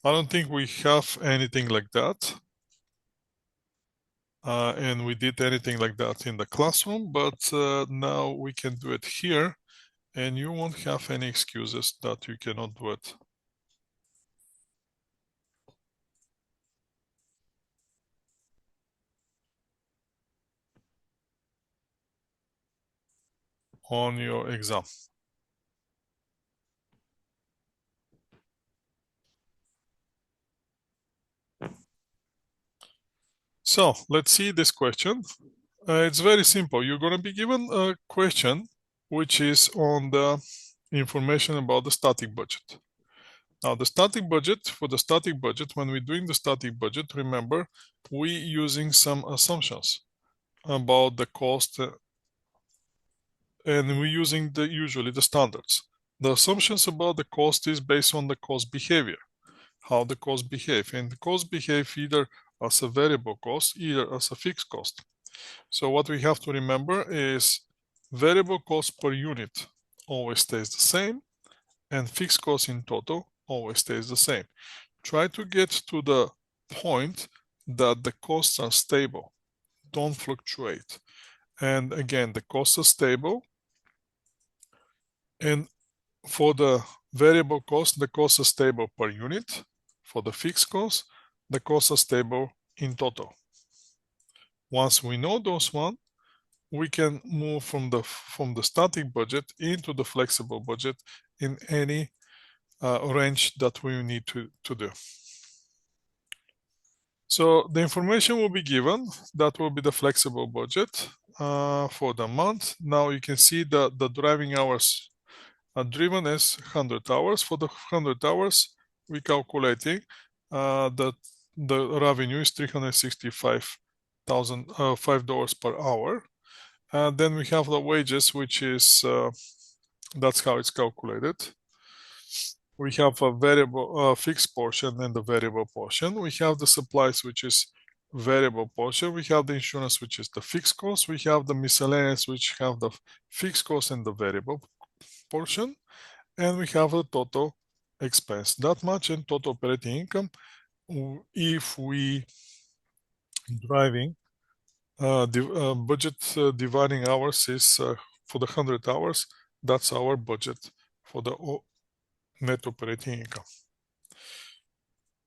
I don't think we have anything like that. And we did anything like that in the classroom, but now we can do it here, and you won't have any excuses that you cannot do it. On your exam. So let's see this question. It's very simple. You're going to be given a question which is on the information about the static budget. Now the static budget, for the static budget, when we're doing the static budget, remember, we're using some assumptions about the cost and we're using usually the standards. The assumptions about the cost is based on the cost behavior, how the cost behave, and the cost behave either as a variable cost, either as a fixed cost. So what we have to remember is variable cost per unit always stays the same, and fixed cost in total always stays the same. Try to get to the point that the costs are stable, don't fluctuate. And again, the costs are stable. And for the variable cost, the costs are stable per unit. For the fixed cost, the costs are stable in total. Once we know those one, we can move from the static budget into the flexible budget in any range that we need to do. So the information will be given. That will be the flexible budget for the month. Now you can see that the driving hours are driven as 100 hours. For the 100 hours, we calculating that the revenue is $365,005 per hour. And then we have the wages, which is that's how it's calculated. We have a variable fixed portion and the variable portion. We have the supplies, which is variable portion. We have the insurance, which is the fixed cost. We have the miscellaneous, which have the fixed cost and the variable portion. And we have the total expense. That much in total operating income. If we driving budget dividing hours is for the 100 hours. That's our budget for the net operating income.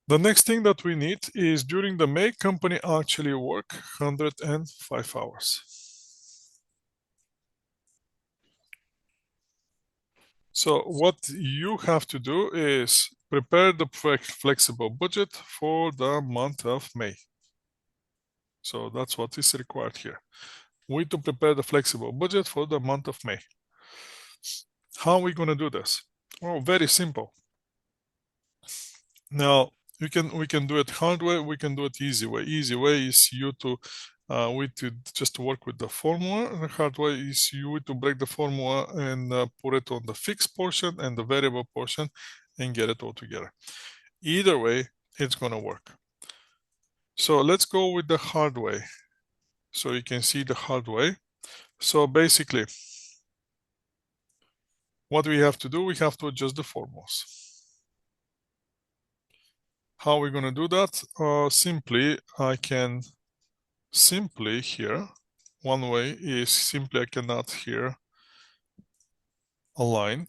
The next thing that we need is during the May, company actually work 105 hours. So what you have to do is prepare the flexible budget for the month of May. So that's what is required here. We need to prepare the flexible budget for the month of May. How are we going to do this? Oh, very simple. Now we can do it hard way, we can do it easy way. Easy way is you to just work with the formula, and the hard way is you to break the formula and put it on the fixed portion and the variable portion and get it all together. Either way, it's gonna work. So let's go with the hard way. So you can see the hard way. So basically, what we have to do, we have to adjust the formulas. How are we going to do that? Simply, I can simply here, one way is simply I can add here a line.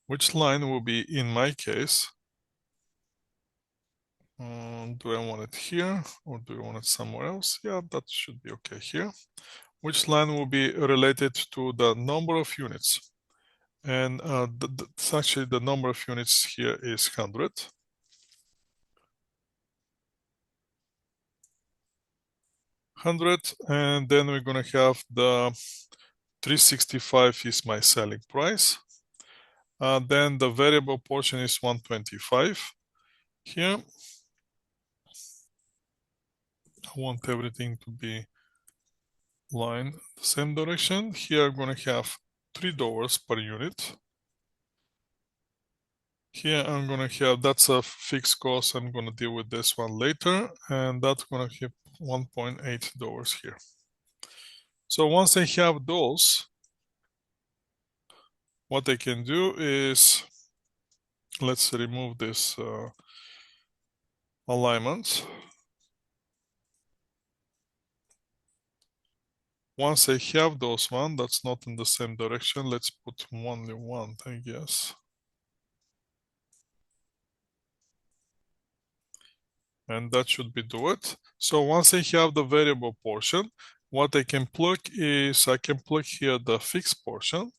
Which line will be in my case? Do I want it here or do I want it somewhere else? Yeah, that should be okay here. Which line will be related to the number of units? And actually the number of units here is 100. 100, and then we're going to have the 365 is my selling price. Then the variable portion is 125 here. I want everything to be line the same direction. Here I'm going to have $3 per unit. Here I'm going to have, that's a fixed cost. I'm going to deal with this one later, and that's going to have $1.8 here. So once I have those, what I can do is, let's remove this alignment. Once I have those one, that's not in the same direction. Let's put only one, I guess. And that should be do it. So once I have the variable portion, what I can plug is I can plug here the fixed portion.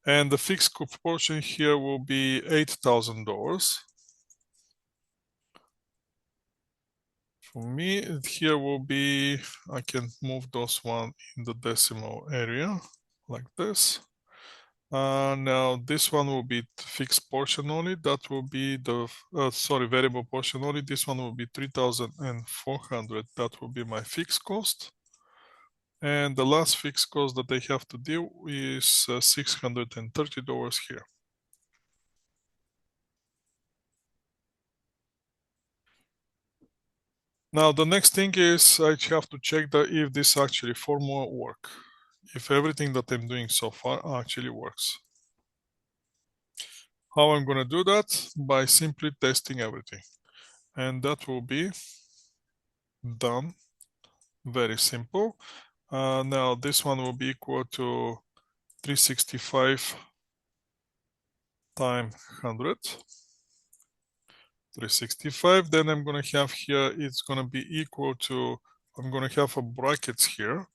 And the fixed portion here will be $8,000. For me, here will be, I can move those one in the decimal area like this. Now this one will be fixed portion only. That will be the, variable portion only. This one will be 3,400. That will be my fixed cost. And the last fixed cost that I have to deal is $630 here. Now the next thing is I have to check that if this actually formula work. If everything that I'm doing so far actually works. How I'm going to do that? By simply testing everything. And that will be done. Very simple. Now this one will be equal to 365 times 100. 365. Then I'm going to have here, it's going to be equal to, I'm going to have a brackets here,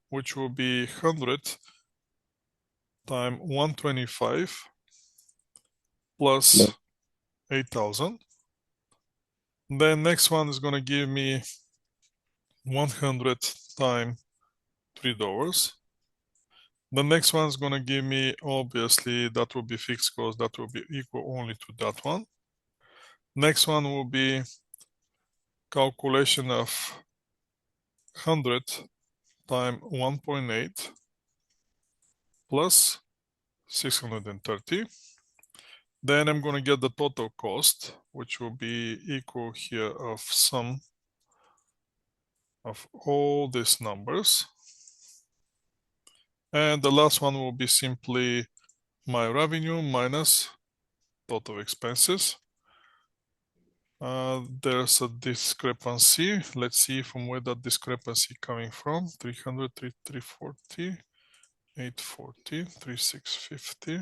which will be 100 times 125 plus 8,000. Then next one is going to give me 100 times $3. The next one is going to give me, obviously, that will be fixed cost, that will be equal only to that one. Next one will be calculation of 100 times 1.8 plus 630. Then I'm going to get the total cost, which will be equal here of sum of all these numbers. And the last one will be simply my revenue minus total expenses. There's a discrepancy. Let's see from where that discrepancy coming from. 300, 340, 840, 3650.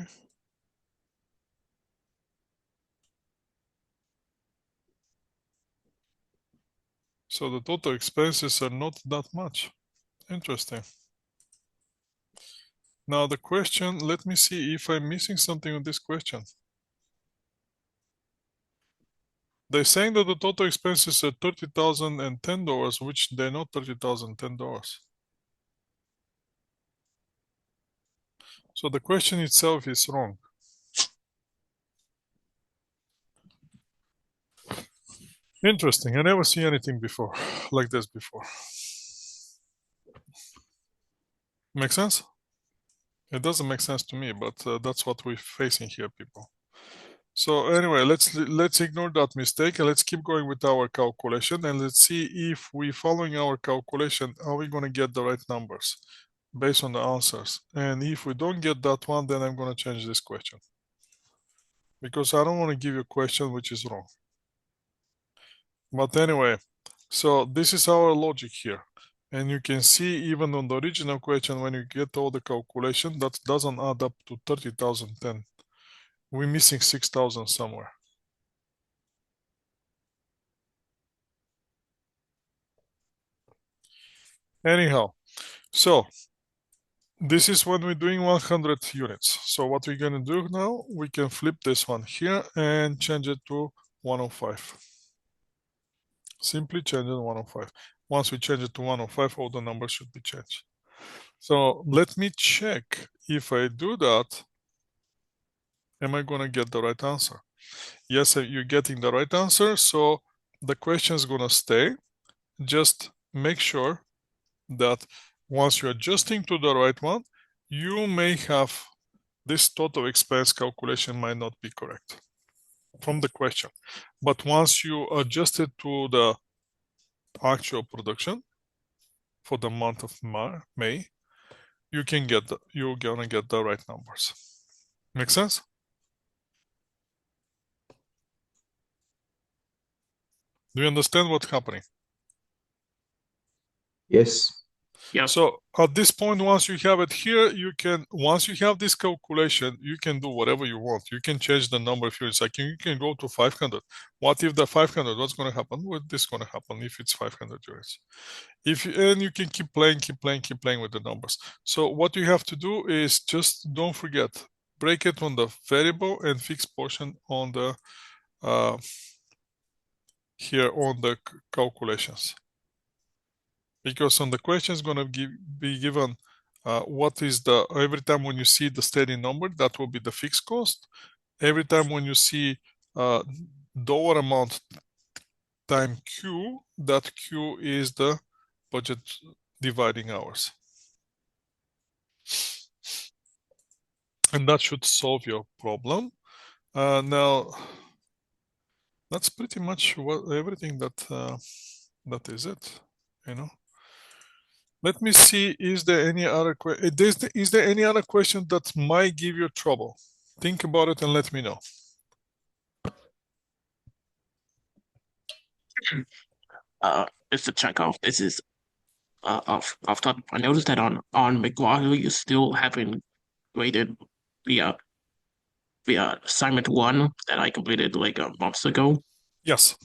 So the total expenses are not that much. Interesting. Now the question, let me see if I'm missing something on this question. They're saying that the total expenses are $30,010, which they're not $30,010. So the question itself is wrong. Interesting. I never seen anything before like this before. Make sense? It doesn't make sense to me, but that's what we're facing here, people. So anyway, let's ignore that mistake and let's keep going with our calculation, and let's see if we following our calculation, are we going to get the right numbers based on the answers? And if we don't get that one, then I'm going to change this question, because I don't want to give you a question which is wrong. But anyway, so this is our logic here. And you can see even on the original question, when you get all the calculation, that doesn't add up to 30,010. We're missing 6,000 somewhere. Anyhow, so this is when we're doing 100 units. So what we're going to do now, we can flip this one here and change it to 105. Simply change it to 105. Once we change it to 105, all the numbers should be changed. So let me check if I do that, am I going to get the right answer? Yes, you're getting the right answer. So the question is going to stay. Just make sure that once you're adjusting to the right one, you may have this total expense calculation might not be correct from the question. But once you adjust it to the actual production for the month of May, you're gonna get the right numbers. Make sense? Do you understand what's happening? Yes. Yep. So at this point, once you have it here, once you have this calculation, you can do whatever you want. You can change the number of units. Like you can go to 500. What if the 500, what's going to happen? What is going to happen if it's 500 units? And you can keep playing with the numbers. So what you have to do is just don't forget, break it on the variable and fixed portion on the, here on the calculations. Because on the question is going to be given what is the, every time when you see the steady number, that will be the fixed cost. Every time when you see dollar amount time Q, that Q is the budget dividing hours. And that should solve your problem. Now, that's pretty much everything that is it, you know. Let me see, is there any other is there any other question that might give you trouble? Think about it and let me know. Mr. Chekhov, this is off top. I noticed that on McGuire you still haven't graded the assignment 1 that I completed like a month ago. Yes,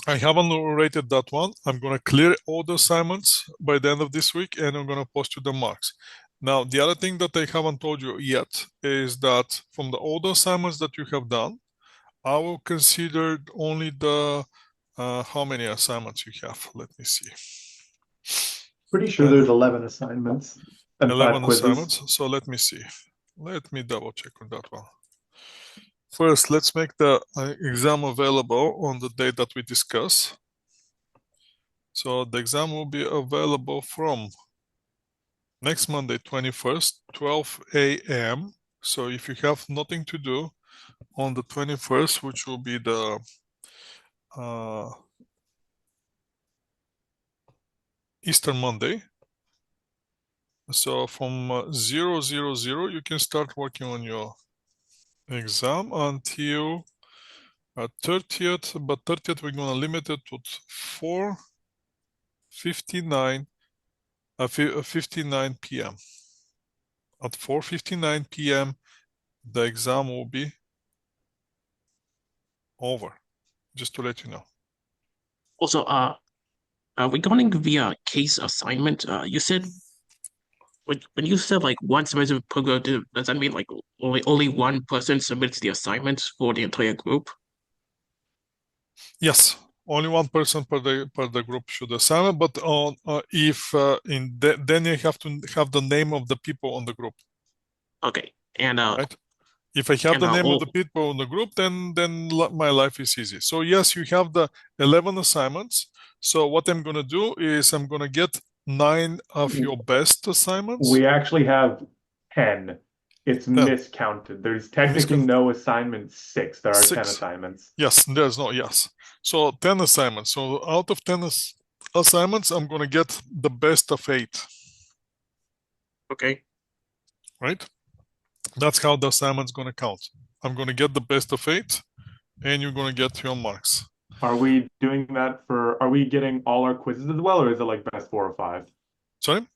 I haven't rated that one. I'm gonna clear all the assignments by the end of this week, and I'm gonna post you the marks. Now, the other thing that I haven't told you yet is that from the older assignments that you have done, I will consider only the how many assignments you have. Let me see. Pretty sure there's 11 assignments and 11 5 quizzes. assignments. So let me see. Let me double check on that one. First, let's make the exam available on the day that we discuss. So the exam will be available from next Monday, 21st, 12 a.m. So if you have nothing to do on the 21st, which will be the Easter Monday. So from 000, you can start working on your exam until 30th, but 30th we're gonna limit it to 4:59 59 p.m. At 4:59 p.m. the exam will be over. Just to let you know. Also, regarding the case assignment, you said when you said like one semester per group, does that mean like only one person submits the assignments for the entire group? Yes, only one person per the group should assign it, but then you have to have the name of the people on the group. Okay, and right? If I have and the name of all the people in the group, then my life is easy. So yes, you have the 11 assignments. So what I'm gonna do is I'm gonna get 9 of your best assignments. We actually have 10. It's 10. miscounted. There's technically no assignment 6. There are 10 6. assignments. Yes, there's no yes. So 10 assignments. So out of 10 assignments, I'm gonna get the best of 8. okay. Right? That's how the assignment's gonna count. I'm gonna get the best of 8, and you're gonna get your marks. Are we doing that are we getting all our quizzes as well, or is it like best 4 or 5? Sorry?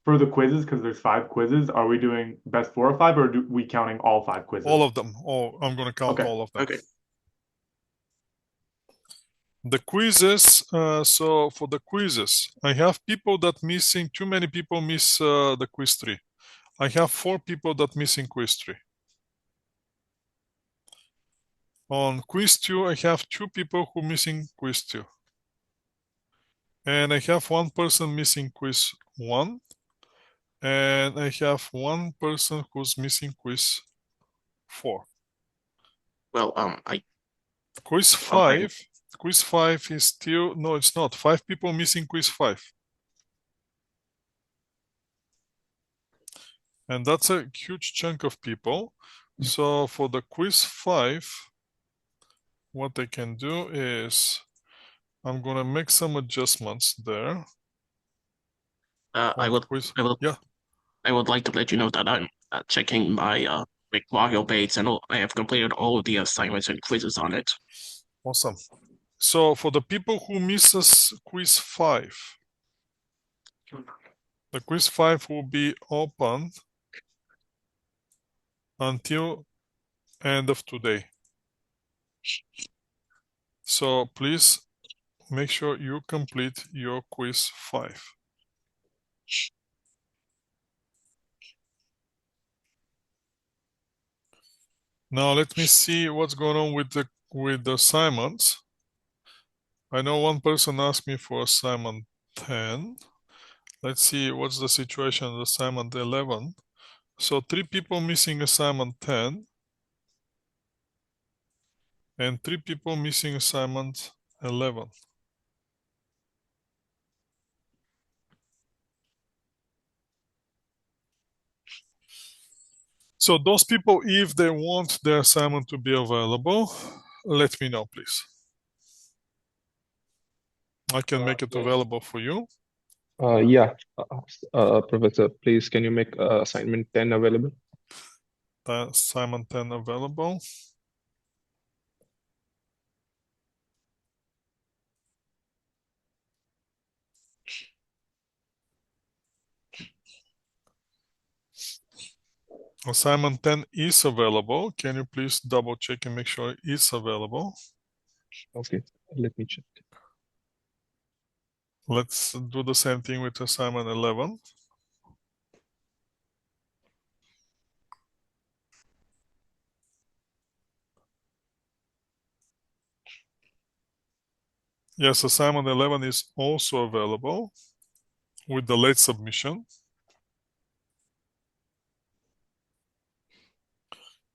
For the quizzes, because there's 5 quizzes, are we doing best 4 or 5, or are we counting all 5 quizzes? All of them. I'm gonna count Okay. all of them. Okay. The quizzes, so for the quizzes, I have people that missing, too many people miss the quiz 3. I have 4 people that missing quiz 3. On quiz 2, I have 2 people who missing quiz 2. And I have 1 person missing quiz 1. And I have 1 person who's missing quiz 4. Well, Quiz 5, quiz 5 is still, no, it's not. 5 people missing quiz 5. And that's a huge chunk of people. So for the quiz 5, what I can do is I'm gonna make some adjustments there. I would like to let you know that I'm checking my Mario Bates, and I have completed all of the assignments and quizzes on it. Awesome. So for the people who misses quiz 5, the quiz 5 will be open until end of today. So please make sure you complete your quiz 5. Now let me see what's going on with the assignments. I know one person asked me for assignment 10. Let's see what's the situation with assignment 11. So 3 people missing assignment 10 and 3 people missing assignment 11. So those people, if they want their assignment to be available, let me know, please. I can make it available for you. Yeah, Professor, please, can you make assignment 10 available? Assignment 10 available. Assignment 10 is available. Can you please double check and make sure it's available? Okay, let me check. Let's do the same thing with assignment 11. Yes, assignment 11 is also available with the late submission.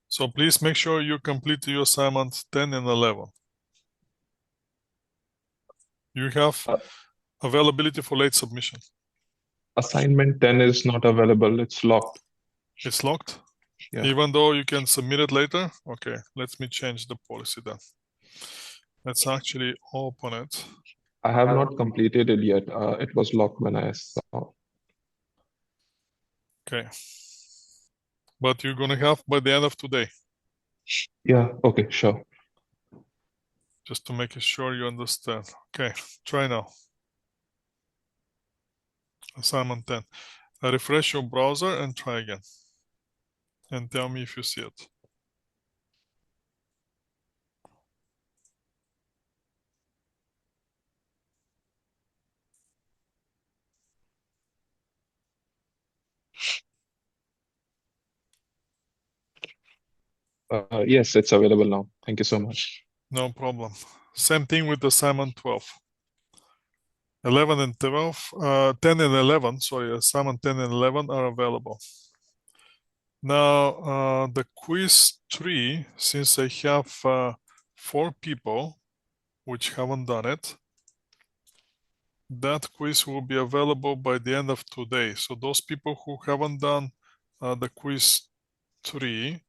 So please make sure you complete your assignment 10 and 11. You have availability for late submission. Assignment 10 is not available. It's locked. It's locked? Yeah. Even though you can submit it later? Okay, let me change the policy then. Let's actually open it. I have not completed it yet. It was locked when I saw. Okay. But you're gonna have by the end of today. Yeah, okay, sure. Just to make sure you understand. Okay, try now. Assignment 10. Refresh your browser and try again. And tell me if you see it. Yes, it's available now. Thank you so much. No problem. Same thing with assignment 12. 11 and 12, 10 and 11, sorry, assignment 10 and 11 are available. Now, the quiz 3, since I have 4 people which haven't done it, that quiz will be available by the end of today. So those people who haven't done the quiz 3,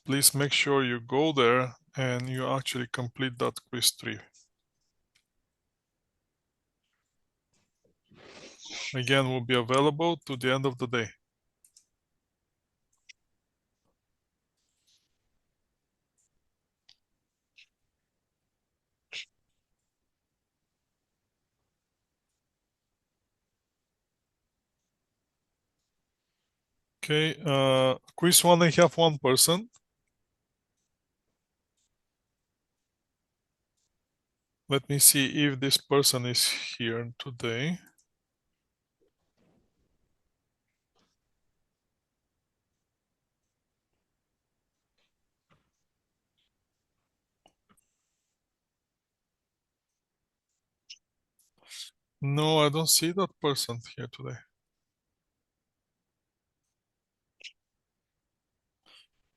please make sure you go there and you actually complete that quiz 3. Again, will be available to the end of the day. Okay, quiz 1, I have 1 person. Let me see if this person is here today. No, I don't see that person here today.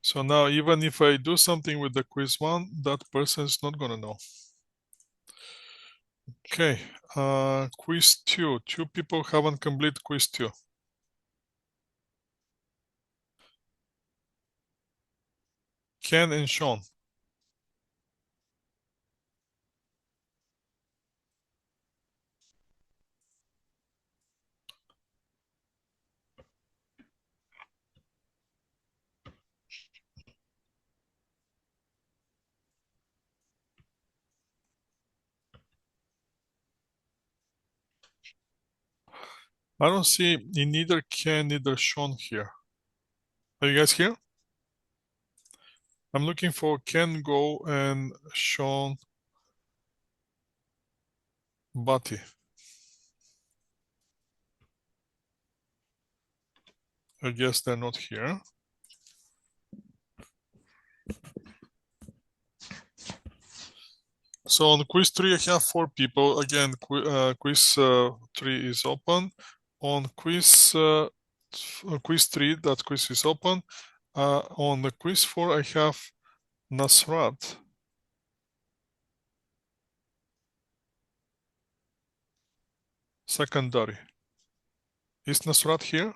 So now, even if I do something with the quiz 1, that person is not gonna know. Okay, quiz 2. 2 people haven't completed quiz 2. Ken and Sean. I don't see neither Ken, neither Sean here. Are you guys here? I'm looking for Ken Go and Sean Bati. I guess they're not here. So on quiz 3, I have 4 people. Again, quiz 3 is open. On quiz 3, that quiz is open. On the quiz 4, I have Nasrat. Secondary. Is Nasrat here?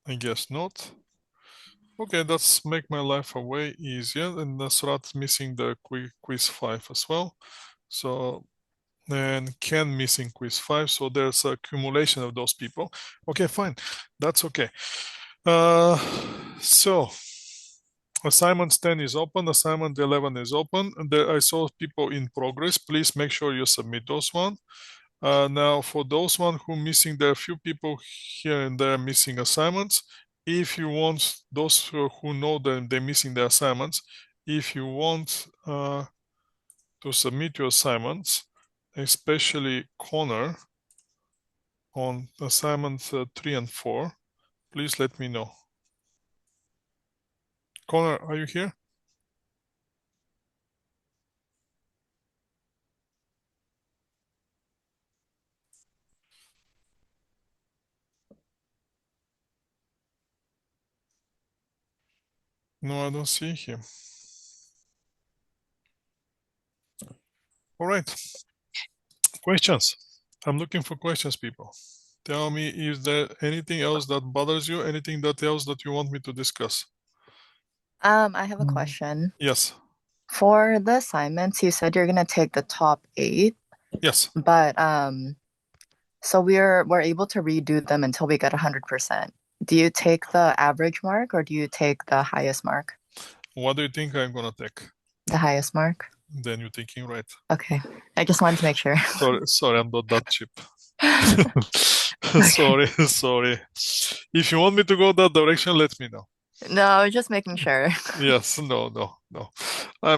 I guess not. Okay, that's make my life a way easier. And Nasrat missing the quiz 5 as well. So, and Ken missing quiz 5. So there's a accumulation of those people. Okay, fine. That's okay. So assignment 10 is open, assignment 11 is open. There I saw people in progress. Please make sure you submit those one. Now for those one who missing, there are a few people here and there missing assignments. If you want those who know that they're missing the assignments, if you want to submit your assignments, especially Connor on assignments 3 and 4, please let me know. Connor, are you here? No, I don't see him. All right. Questions. I'm looking for questions, people. Tell me, is there anything else that bothers you? Anything else that you want me to discuss? I have a question. Yes. For the assignments, you said you're gonna take the top 8, Yes. but so we're able to redo them until we get 100%. Do you take the average mark or do you take the highest mark? What do you think I'm gonna take? The highest mark? Then you're thinking right. Okay. I just wanted to make sure. Sorry, I'm not that cheap. Okay. Sorry. If you want me to go that direction, let me know. No, just making sure. Yes, no. I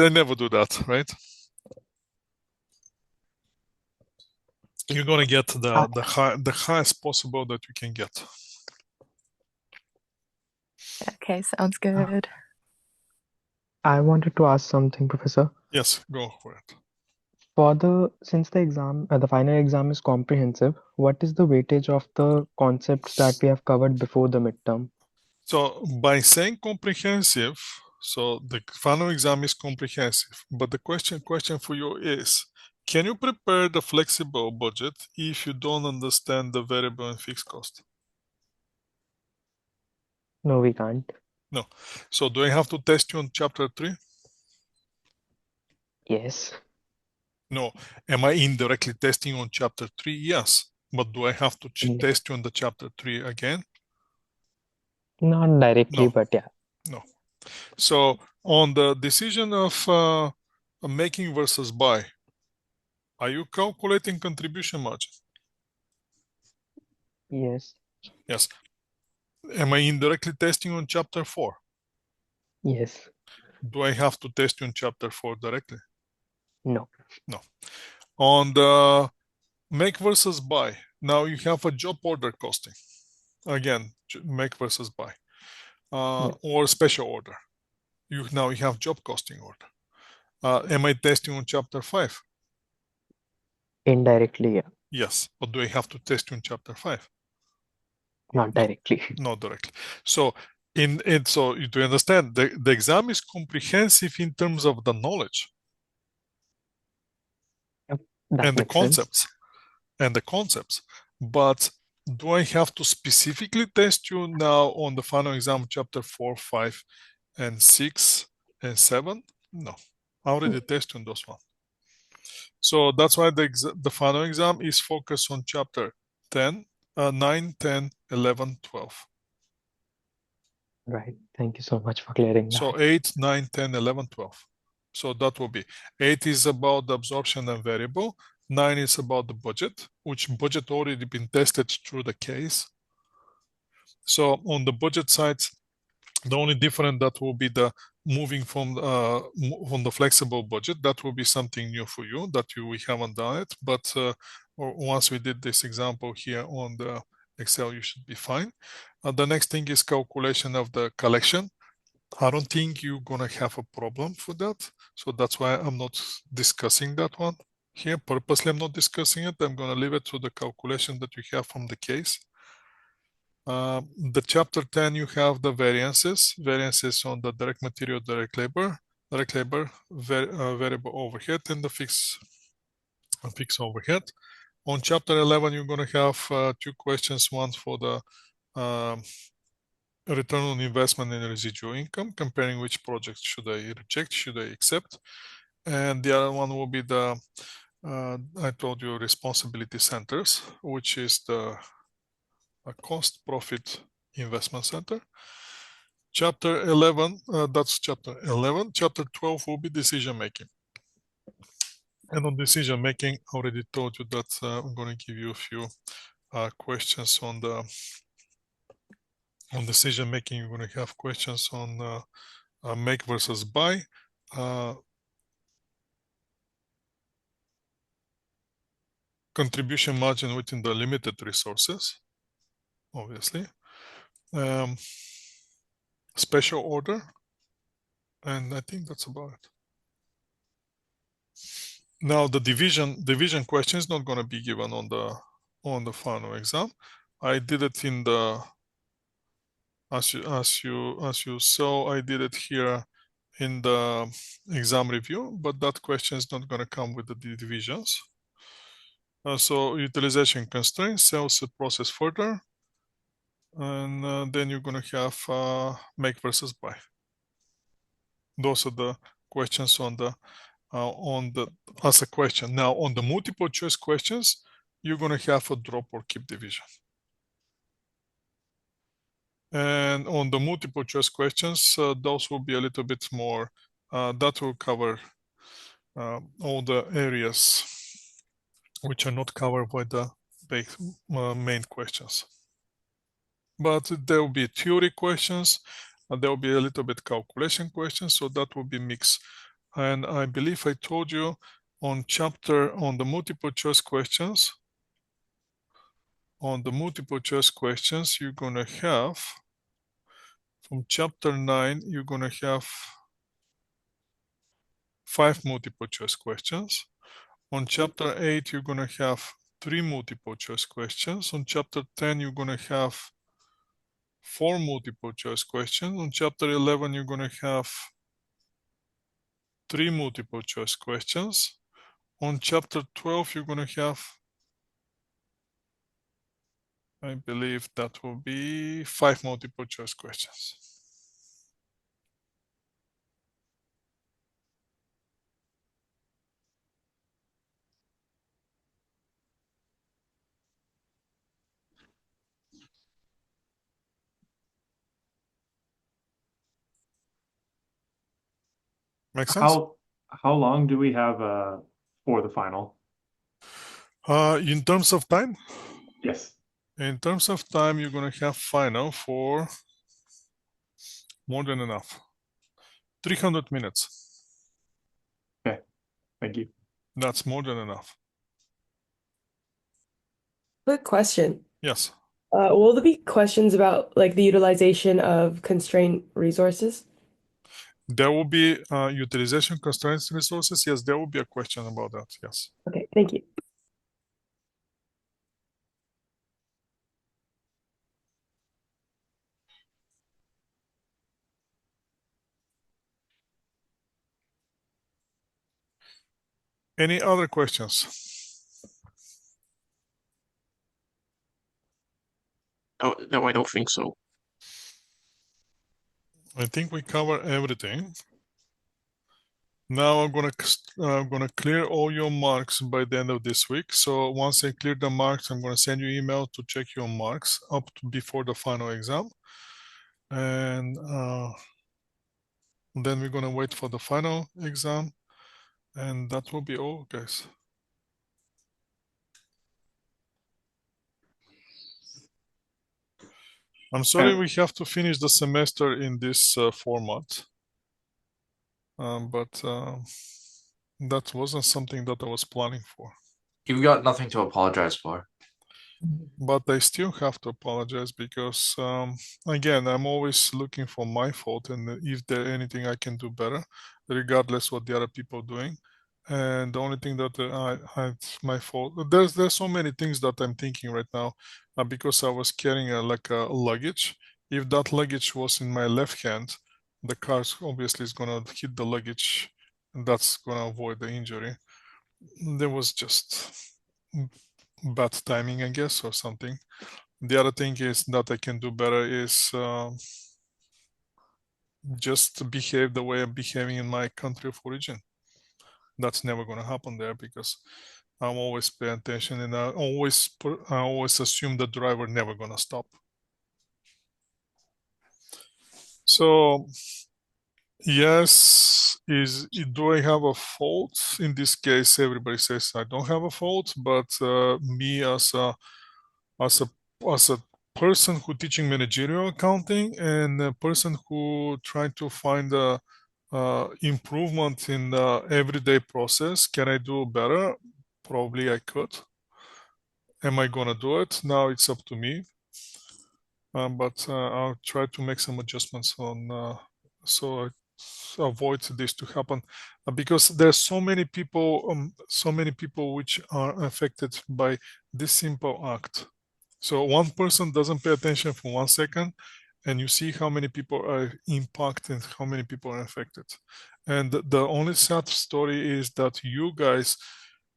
never do that, right? You're gonna get the highest possible that you can get. Okay, sounds good. I wanted to ask something, Professor. Yes, go for it. Since the final exam is comprehensive, what is the weightage of the concepts that we have covered before the midterm? So by saying comprehensive, so the final exam is comprehensive. But the question for you is, can you prepare the flexible budget if you don't understand the variable and fixed cost? No, we can't. No. So do I have to test you on chapter 3? Yes. No. Am I indirectly testing on chapter 3? Yes. But do I have to test you on the chapter 3 again? Not directly, No. but yeah. No. So on the decision of making versus buy, are you calculating contribution margin? Yes. Yes. Am I indirectly testing on chapter 4? Yes. Do I have to test you on chapter 4 directly? No. No. On the make versus buy, now you have a job order costing. Again, make versus buy. Yeah. Or special order. Now you have job costing order. Am I testing on chapter 5? Indirectly, yeah. Yes. But do I have to test you on chapter 5? Not directly. Not directly. So so you do understand the exam is comprehensive in terms of the knowledge That and the makes sense. concepts. But do I have to specifically test you now on the final exam chapter 4, 5, and 6 and 7? No. I already tested on those ones. So that's why the final exam is focused on chapter 9, 10, 11, 12. Right. Thank you so much for clearing that. So 8, 9, 10, 11, 12. So that will be 8 is about the absorption and variable. 9 is about the budget, which budget already been tested through the case. So on the budget side, the only difference that will be the moving from the flexible budget. That will be something new for you that we haven't done it. But once we did this example here on the Excel, you should be fine. The next thing is calculation of the collection. I don't think you're gonna have a problem for that. So that's why I'm not discussing that one here. Purposely, I'm not discussing it. I'm gonna leave it to the calculation that you have from the case. The chapter 10, you have the variances on the direct material, direct labor, variable overhead, and the fixed overhead. On chapter 11, you're gonna have 2 questions. One for the return on investment and residual income, comparing which projects should I reject, should I accept. And the other one will be the, I told you, responsibility centers, which is the cost profit investment center. Chapter 11, that's chapter 11. Chapter 12 will be decision making. And on decision making, I already told you that I'm going to give you a few questions on the decision making. You're going to have questions on make versus buy, contribution margin within the limited resources, obviously, special order, and I think that's about it. Now the division question is not going to be given on the final exam. I did it in the as you saw, I did it here in the exam review, but that question is not going to come with the divisions. So utilization constraints, sales process further, and then you're going to have make versus buy. Those are the questions on the as a question. Now on the multiple choice questions, you're going to have a drop or keep division. And on the multiple choice questions, those will be a little bit more, that will cover all the areas which are not covered by the main questions. But there will be theory questions, and there will be a little bit calculation questions, so that will be mixed. And I believe I told you on the multiple choice questions, you're gonna have, from chapter 9, you're gonna have 5 multiple choice questions. On chapter 8, you're gonna have 3 multiple choice questions. On chapter 10, you're gonna have 4 multiple choice questions. On chapter 11, you're gonna have 3 multiple choice questions. On chapter 12, you're gonna have, I believe that will be 5 multiple choice questions. Make sense? How long do we have for the final? In terms of time? Yes. In terms of time, you're gonna have final for more than enough. 300 minutes. Okay. Thank you. That's more than enough. Quick question. Yes. Will there be questions about like the utilization of constrained resources? There will be utilization constraints resources. Yes, there will be a question about that. Yes. Okay, thank you. Any other questions? No, I don't think so. I think we cover everything. Now I'm gonna clear all your marks by the end of this week. So once I clear the marks, I'm gonna send you email to check your marks up to before the final exam, and then we're gonna wait for the final exam, and that will be all, guys. I'm sorry we have to finish the semester in this format, but that wasn't something that I was planning for. You've got nothing to apologize for. But I still have to apologize because, again, I'm always looking for my fault and if there anything I can do better, regardless what the other people are doing. And the only thing that it's my fault. There's so many things that I'm thinking right now, because I was carrying like a luggage. If that luggage was in my left hand, the car obviously is gonna hit the luggage, and that's gonna avoid the injury. There was just bad timing, I guess, or something. The other thing is that I can do better is just behave the way I'm behaving in my country of origin. That's never going to happen there because I'm always paying attention and I always assume the driver never going to stop. So yes, do I have a fault? In this case, everybody says I don't have a fault, but me as a person who teaching managerial accounting and a person who trying to find a improvement in the everyday process, can I do better? Probably I could. Am I gonna do it? Now it's up to me. But I'll try to make some adjustments on so I avoid this to happen because there's so many people which are affected by this simple act. So one person doesn't pay attention for 1 second, and you see how many people are impacted, how many people are affected. And the only sad story is that you guys,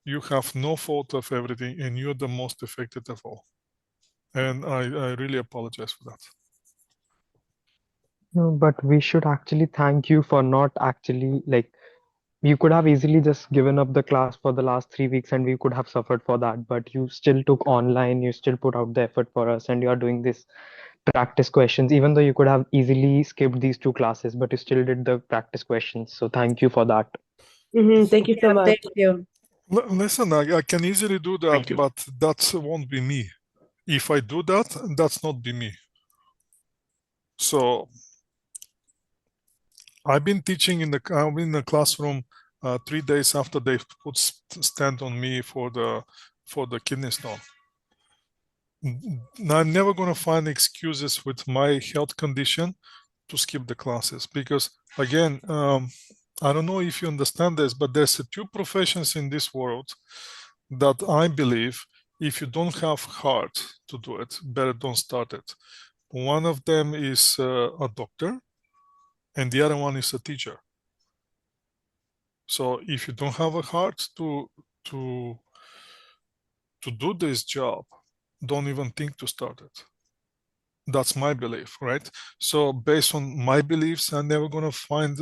you have no fault of everything, and you're the most affected of all. And I really apologize for that. No, but we should actually thank you for not actually like you could have easily just given up the class for the last 3 weeks and we could have suffered for that, but you still took online, you still put out the effort for us, and you are doing this practice questions, even though you could have easily skipped these 2 classes, but you still did the practice questions. So thank you for that. Thank you so Yeah, much. thank you. Listen, I can easily do that, Thank you. but that won't be me. If I do that, that's not be me. So I've been teaching in the classroom 3 days after they put stand on me for the kidney stone. I'm never going to find excuses with my health condition to skip the classes, because again, I don't know if you understand this, but there's 2 professions in this world that I believe if you don't have heart to do it, better don't start it. One of them is a doctor, and the other one is a teacher. So if you don't have a heart to do this job, don't even think to start it. That's my belief, right? So based on my beliefs, I'm never gonna find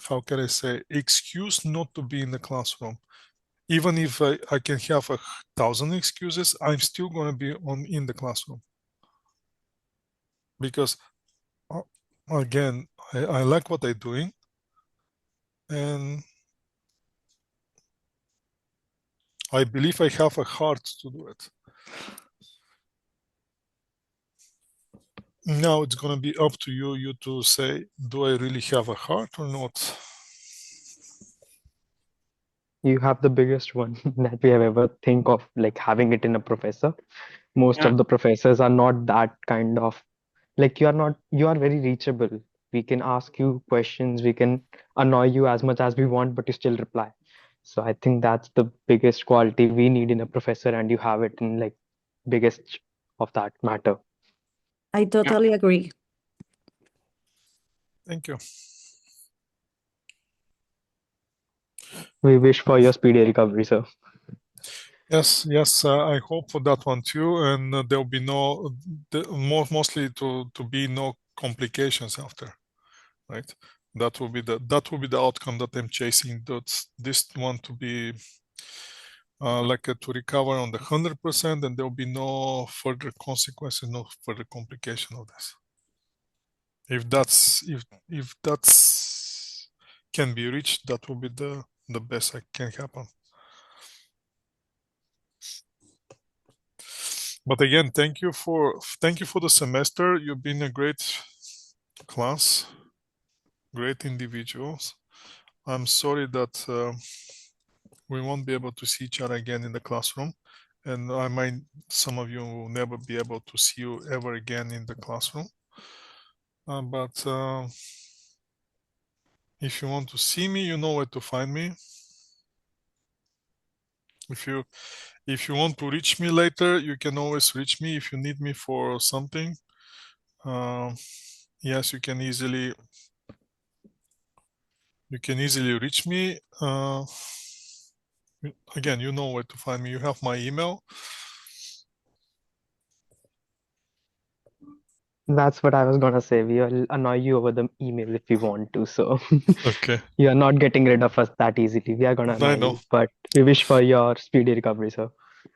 how can I say, excuse not to be in the classroom. Even if I can have 1,000 excuses, I'm still gonna be in the classroom, because again, I like what I'm doing, and I believe I have a heart to do it. Now it's gonna be up to you to say, do I really have a heart or not? You have the biggest one that we have ever think of, like having it in a professor. Most Yeah. of the professors are not that kind of, like you are very reachable. We can ask you questions, we can annoy you as much as we want, but you still reply. So I think that's the biggest quality we need in a professor, and you have it in like biggest of that matter. I totally agree. Thank you. We wish for your speedy recovery, sir. Yes, I hope for that one too, and there'll be mostly to be no complications after, right? That will be the outcome that I'm chasing. This one to be to recover on the 100%, and there'll be no further consequences, no further complication of this. If that's can be reached, that will be the best that can happen. But again, thank you for the semester. You've been a great class, great individuals. I'm sorry that we won't be able to see each other again in the classroom, and some of you will never be able to see you ever again in the classroom. But if you want to see me, you know where to find me. If you want to reach me later, you can always reach me if you need me for something. Yes, you can easily reach me. Again, you know where to find me. You have my email. That's what I was gonna say. We will annoy you over the email if we want to. So Okay. you are not getting rid of us that easily. We are gonna I annoy know. you, but we wish for your speedy recovery, sir.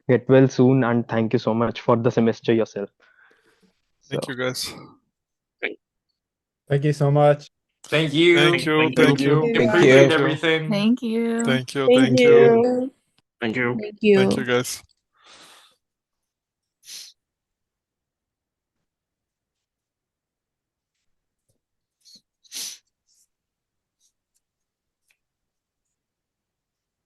Get well soon, and thank you so much for the semester yourself. Thank So, you, guys. Thank you so much. Thank you. Thank you. Thank Thank you. you. you. Appreciate Thank you. everything. Thank you. Thank you. Thank Thank you. you. Thank you. Thank you. Thank you, guys.